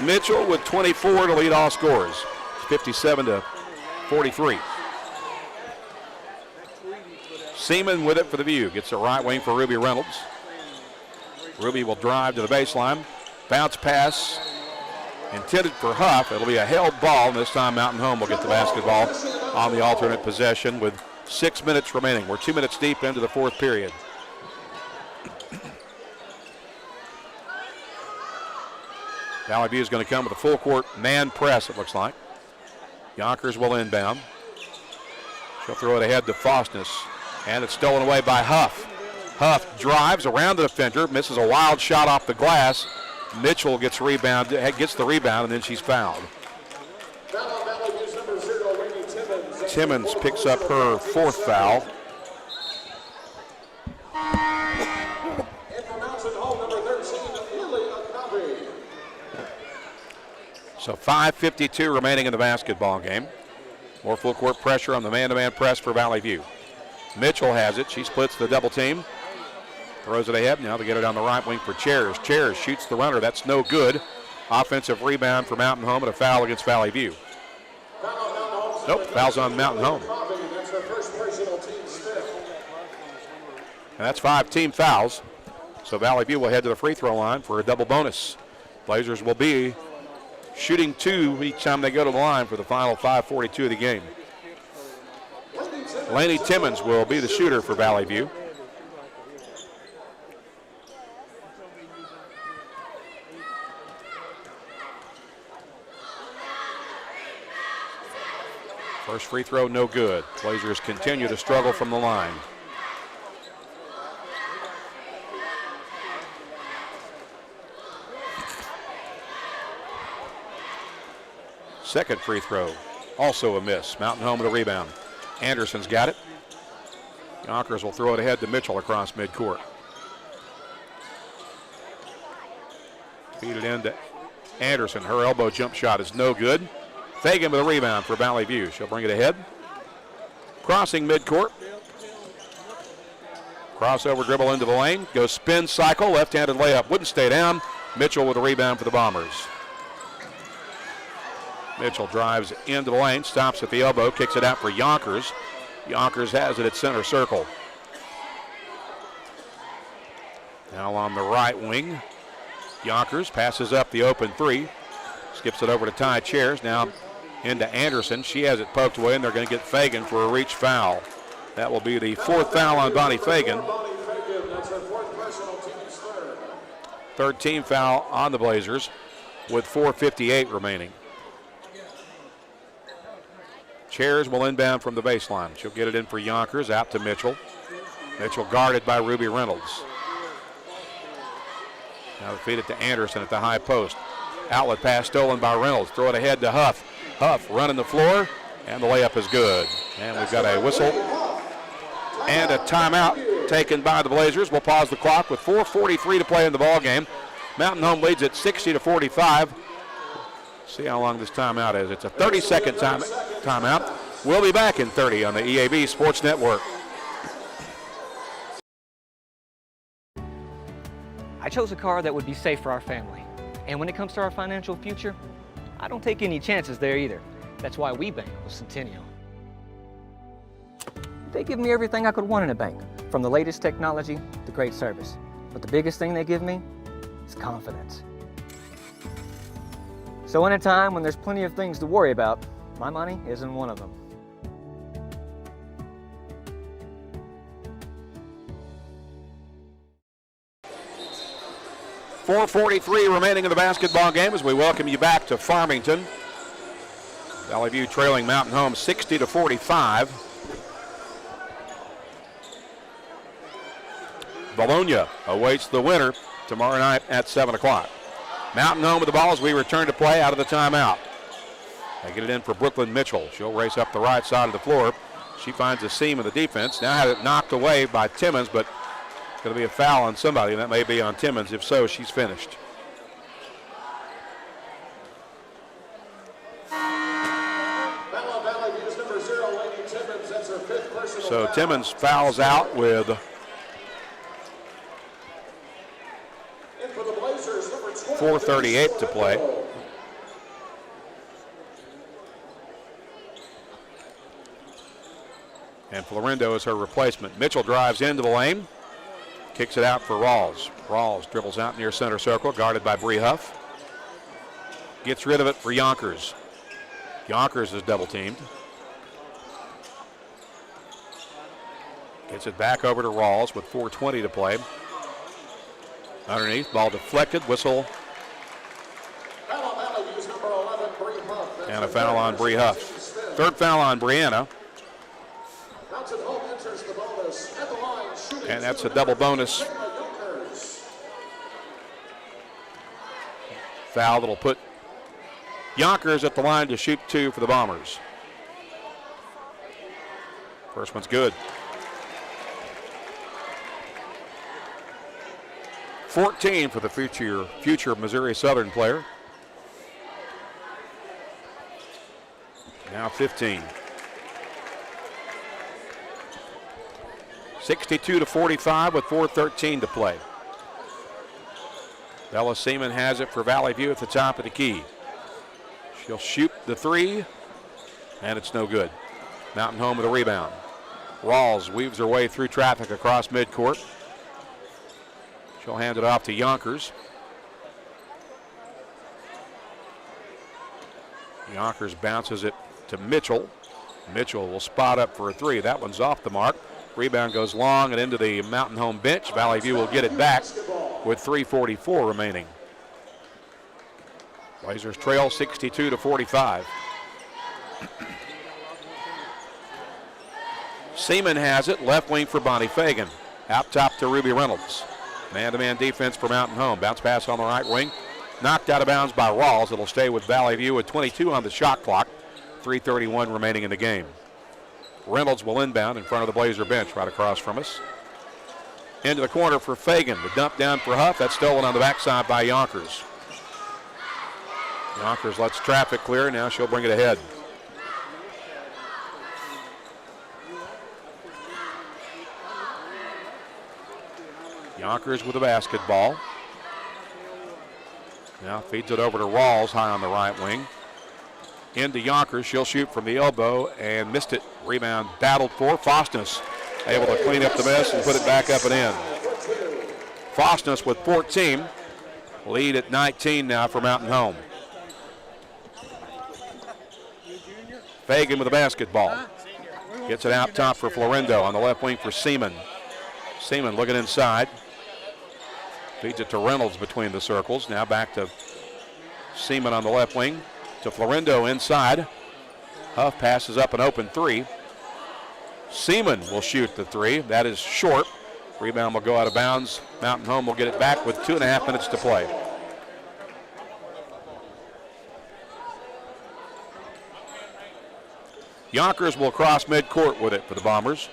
Mitchell with 24 to lead all scorers. 57-43. Seaman with it for the View. Gets the right wing for Ruby Reynolds. Ruby will drive to the baseline. Bounce pass intended for Huff. It'll be a held ball, and this time Mountain Home will get the basketball on the alternate possession with 6 minutes remaining. We're 2 minutes deep into the fourth period. Valley View is going to come with a full court man press, it looks like. Yonkers will inbound. She'll throw it ahead to Faustness, and it's stolen away by Huff. Huff drives around the defender, misses a wild shot off the glass. Mitchell gets the rebound, and then she's fouled. Timmons picks up her 4th foul. So 5:52 remaining in the basketball game. More full court pressure on the man-to-man press for Valley View. Mitchell has it. She splits the double team. Throws it ahead. Now they get it on the right wing for Chairs. Chairs shoots the runner. That's no good. Offensive rebound for Mountain Home and a foul against Valley View. Nope, foul's on Mountain Home. And that's 5 team fouls. So Valley View will head to the free throw line for a double bonus. Blazers will be shooting 2 each time they go to the line for the final 5:42 of the game. Laney Timmons will be the shooter for Valley View. First free throw, no good. Blazers continue to struggle from the line. Second free throw, also a miss. Mountain Home with a rebound. Anderson's got it. Yonkers will throw it ahead to Mitchell across midcourt. Feed it into Anderson. Her elbow jump shot is no good. Fagan with a rebound for Valley View. She'll bring it ahead. Crossing midcourt. Crossover dribble into the lane. Goes spin cycle. Left-handed layup. Wouldn't stay down. Mitchell with a rebound for the Bombers. Mitchell drives into the lane. Stops at the elbow. Kicks it out for Yonkers. Yonkers has it at center circle. Now on the right wing. Yonkers passes up the open 3. Skips it over to Ty Chairs. Now into Anderson. She has it poked away, and they're going to get Fagan for a reach foul. That will be the 4th foul on Bonnie Fagan. 3rd team foul on the Blazers with 4:58 remaining. Chairs will inbound from the baseline. She'll get it in for Yonkers, out to Mitchell. Mitchell guarded by Ruby Reynolds. Now feed it to Anderson at the high post. Outlet pass stolen by Reynolds. Throw it ahead to Huff. Huff running the floor, and the layup is good. And we've got a whistle and a timeout taken by the Blazers. We'll pause the clock with 4:43 to play in the ball game. Mountain Home leads at 60-45. See how long this timeout is. It's a 30-second timeout. We'll be back in 30 on the EAB Sports Network. I chose a car that would be safe for our family. And when it comes to our financial future, I don't take any chances there either. That's why we bank with Centennial. They give me everything I could want in a bank, from the latest technology to great service. But the biggest thing they give me is confidence. So in a time when there's plenty of things to worry about, my money isn't one of them. .443 remaining in the basketball game as we welcome you back to Farmington. Valley View trailing Mountain Home 60-45. Bologna awaits the winner tomorrow night at 7 o'clock. Mountain Home with the ball as we return to play out of the timeout. They get it in for Brooklyn Mitchell. She'll race up the right side of the floor. She finds a seam in the defense. Now had it knocked away by Timmons, but it's going to be a foul on somebody, and that may be on Timmons. If so, she's finished. So Timmons fouls out with 4:38 to play. And Florendo is her replacement. Mitchell drives into the lane, kicks it out for Rawls. Rawls dribbles out near center circle, guarded by Bree Huff. Gets rid of it for Yonkers. Yonkers is double teamed. Gets it back over to Rawls with 4:20 to play. Underneath, ball deflected, whistle. And a foul on Bree Huff. Third foul on Brianna. And that's a double bonus foul that'll put Yonkers at the line to shoot 2 for the Bombers. First one's good. 14 for the future Missouri Southern player. Now 15. 62-45 with 4:13 to play. Bella Seaman has it for Valley View at the top of the key. She'll shoot the 3, and it's no good. Mountain Home with a rebound. Rawls weaves her way through traffic across midcourt. She'll hand it off to Yonkers. Yonkers bounces it to Mitchell. Mitchell will spot up for a 3. That one's off the mark. Rebound goes long and into the Mountain Home bench. Valley View will get it back with 3:44 remaining. Blazers trail 62-45. Seaman has it, left wing for Bonnie Fagan. Out top to Ruby Reynolds. Man-to-man defense for Mountain Home. Bounce pass on the right wing. Knocked out of bounds by Rawls. It'll stay with Valley View with 22 on the shot clock. 3:31 remaining in the game. Reynolds will inbound in front of the Blazer bench right across from us. Into the corner for Fagan. The dump down for Huff. That's stolen on the backside by Yonkers. Yonkers lets traffic clear. Now she'll bring it ahead. Yonkers with the basketball. Now feeds it over to Rawls high on the right wing. Into Yonkers. She'll shoot from the elbow and missed it. Rebound battled for. Faustness able to clean up the mess and put it back up and in. Faustness with 14. Lead at 19 now for Mountain Home. Fagan with the basketball. Gets it out top for Florendo on the left wing for Seaman. Seaman looking inside. Feeds it to Reynolds between the circles. Now back to Seaman on the left wing. To Florendo inside. Huff passes up an open 3. Seaman will shoot the 3. That is short. Rebound will go out of bounds. Mountain Home will get it back with 2.5 minutes to play. Yonkers will cross midcourt with it for the Bombers,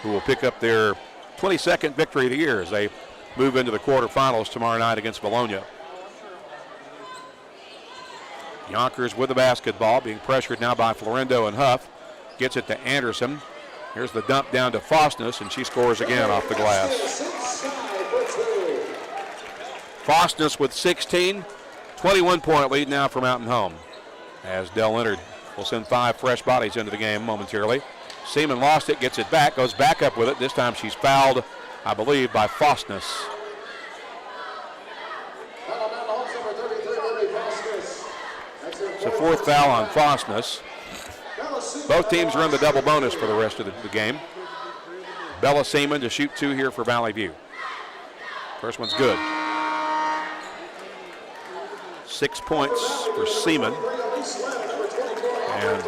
who will pick up their 22nd victory of the year as they move into the quarterfinals tomorrow night against Bologna. Yonkers with the basketball, being pressured now by Florendo and Huff. Gets it to Anderson. Here's the dump down to Faustness, and she scores again off the glass. Faustness with 16. 21-point lead now for Mountain Home, as Dell Leonard will send 5 fresh bodies into the game momentarily. Seaman lost it, gets it back, goes back up with it. This time she's fouled, I believe, by Faustness. fourth foul on Fosness. Both teams are in the double bonus for the rest of the game. Bella Seaman to shoot 2 here for Valley View. First one's good. 6 points for Seaman. And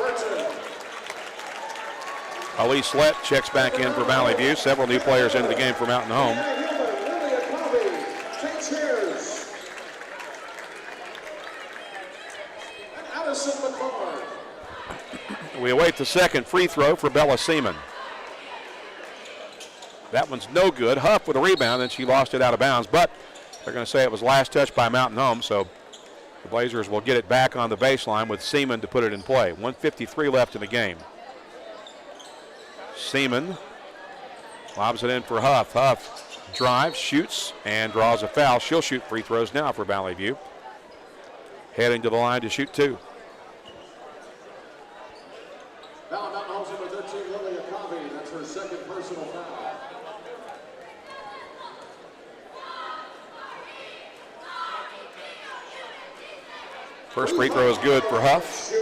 Elise Lett checks back in for Valley View. Several new players into the game for Mountain Home. We await the second free throw for Bella Seaman. That one's no good. Huff with a rebound, and she lost it out of bounds, but they're going to say it was last touch by Mountain Home, so the Blazers will get it back on the baseline with Seaman to put it in play. 1:53 left in the game. Seaman lobs it in for Huff. Huff drives, shoots, and draws a foul. She'll shoot free throws now for Valley View. Heading to the line to shoot 2. Now Mountain Home's number 13, Lily Akavi. That's her second personal foul. First free throw is good for Huff.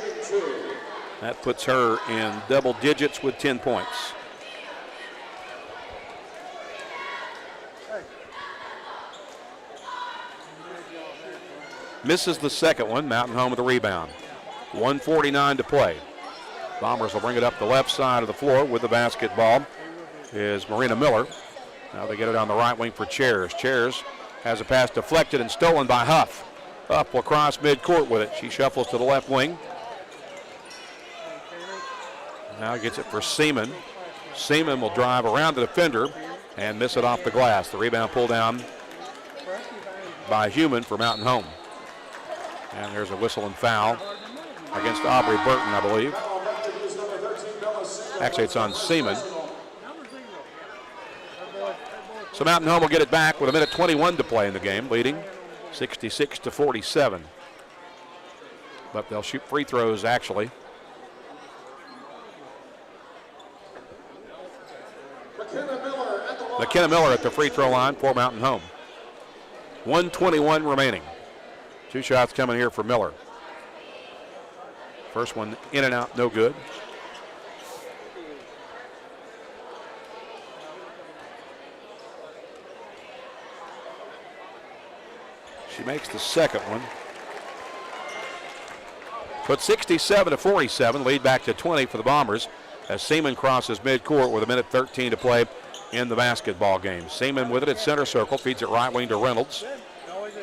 That puts her in double digits with 10 points. Misses the second one. Mountain Home with a rebound. 1:49 to play. Bombers will bring it up the left side of the floor with the basketball is Marina Miller. Now they get it on the right wing for Chairs. Chairs has a pass deflected and stolen by Huff. Huff will cross midcourt with it. She shuffles to the left wing. Now gets it for Seaman. Seaman will drive around the defender and miss it off the glass. The rebound pulled down by Human for Mountain Home. And there's a whistle and foul against Aubrey Burton, I believe. Actually, it's on Seaman. So Mountain Home will get it back with 1:21 to play in the game, leading 66-47. But they'll shoot free throws, actually. McKenna Miller at the free throw line for Mountain Home. 1:21 remaining. 2 shots coming here for Miller. First one in and out, no good. She makes the second one. Put 67-47, lead back to 20 for the Bombers as Seaman crosses midcourt with 1:13 to play in the basketball game. Seaman with it at center circle, feeds it right wing to Reynolds.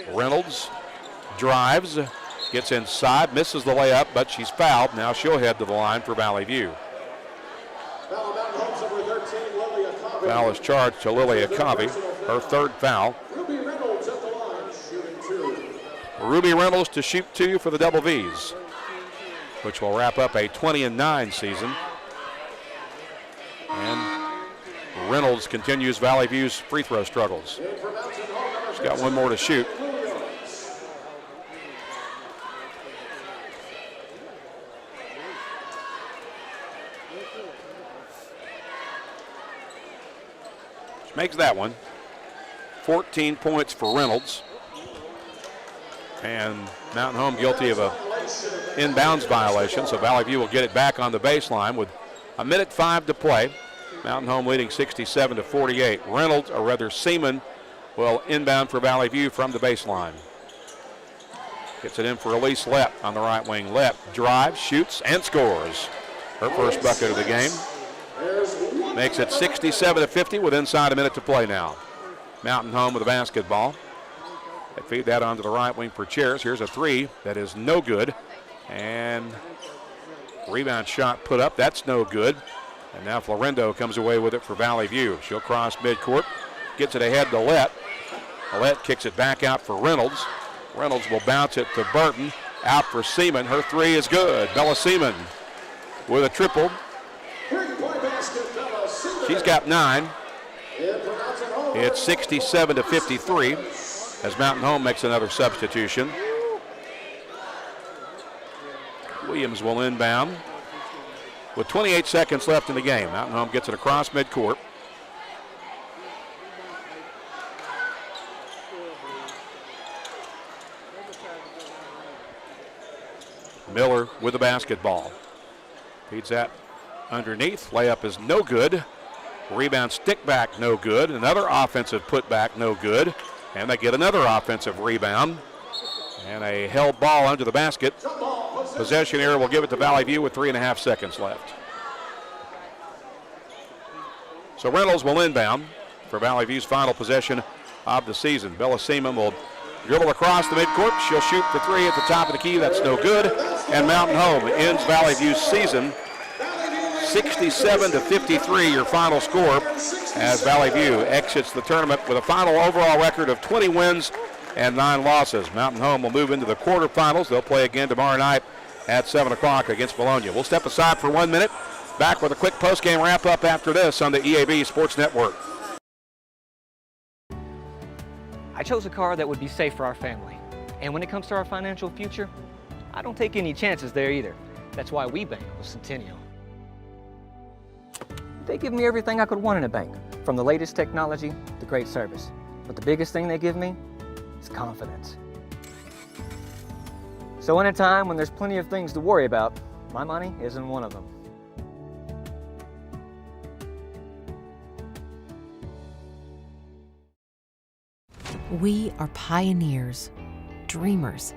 Reynolds drives, gets inside, misses the layup, but she's fouled. Now she'll head to the line for Valley View. Foul is charged to Lily Akavi, her third foul. Ruby Reynolds to shoot 2 for the Double V's, which will wrap up a 20-9 season. And Reynolds continues Valley View's free throw struggles. She's got one more to shoot. She makes that one. 14 points for Reynolds. And Mountain Home guilty of a inbounds violation, so Valley View will get it back on the baseline with 1:05 to play. Mountain Home leading 67-48. Reynolds, or rather Seaman, will inbound for Valley View from the baseline. Gets it in for Elise Lett on the right wing. Lett drives, shoots, and scores. Her first bucket of the game. Makes it 67-50 with inside a minute to play now. Mountain Home with the basketball. They feed that onto the right wing for Chairs. Here's a 3 that is no good. And rebound shot put up. That's no good. And now Florendo comes away with it for Valley View. She'll cross midcourt. Gets it ahead to Lett. Lett kicks it back out for Reynolds. Reynolds will bounce it to Burton. Out for Seaman. Her 3 is good. Bella Seaman with a triple. She's got 9. It's 67-53 as Mountain Home makes another substitution. Williams will inbound with 28 seconds left in the game. Mountain Home gets it across midcourt. Miller with the basketball. Feeds that underneath. Layup is no good. Rebound stick back, no good. Another offensive putback, no good. And they get another offensive rebound. And a held ball under the basket. Possession here will give it to Valley View with 3.5 seconds left. So Reynolds will inbound for Valley View's final possession of the season. Bella Seaman will dribble across the midcourt. She'll shoot for three at the top of the key. That's no good. And Mountain Home ends Valley View's season 67-53, your final score, as Valley View exits the tournament with a final overall record of 20 wins and 9 losses. Mountain Home will move into the quarterfinals. They'll play again tomorrow night at 7 o'clock against Bologna. We'll step aside for 1 minute. Back with a quick postgame wrap-up after this on the EAB Sports Network. I chose a car that would be safe for our family. And when it comes to our financial future, I don't take any chances there either. That's why we bank with Centennial. They give me everything I could want in a bank, from the latest technology to great service. But the biggest thing they give me is confidence. So in a time when there's plenty of things to worry about, my money isn't one of them. We are pioneers, dreamers,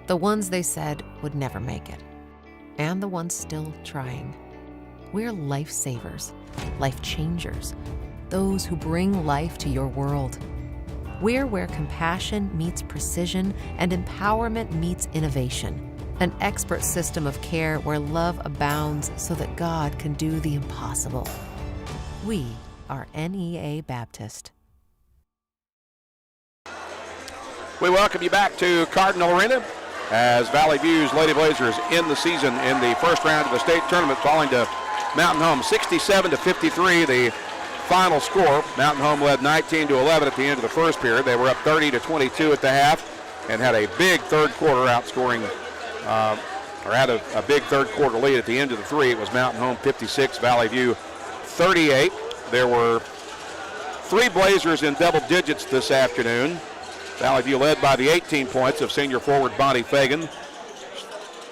the ones they said would never make it, and the ones still trying. We're lifesavers, life changers, those who bring life to your world. We're where compassion meets precision and empowerment meets innovation. An expert system of care where love abounds so that God can do the impossible. We are NEA Baptist. We welcome you back to Cardinal Arena as Valley View's Lady Blazers end the season in the first round of the state tournament, falling to Mountain Home 67-53, the final score. Mountain Home led 19-11 at the end of the first period. They were up 30-22 at the half and had a big third quarter outscoring, or had a big third quarter lead at the end of the three. It was Mountain Home 56, Valley View 38. There were 3 Blazers in double digits this afternoon. Valley View led by the 18 points of senior forward Bonnie Fagan.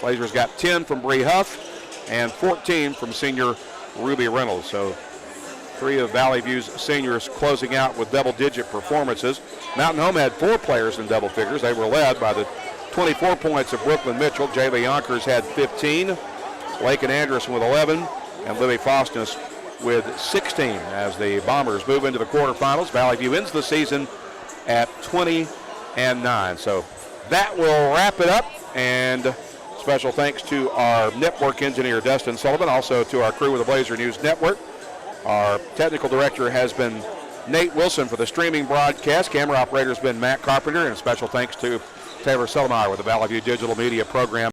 Blazers got 10 from Bree Huff and 14 from senior Ruby Reynolds. So 3 of Valley View's seniors closing out with double-digit performances. Mountain Home had 4 players in double figures. They were led by the 24 points of Brooklyn Mitchell. Jaylee Yonkers had 15, Lakin Anderson with 11, and Libby Faustus with 16 as the Bombers move into the quarterfinals. Valley View ends the season at 20-9. So that will wrap it up, and special thanks to our network engineer Dustin Sullivan, also to our crew with the Blazer News Network. Our technical director has been Nate Wilson for the streaming broadcast. Camera operator has been Matt Carpenter, and special thanks to Taylor Sellemeyer with the Valley View Digital Media Program.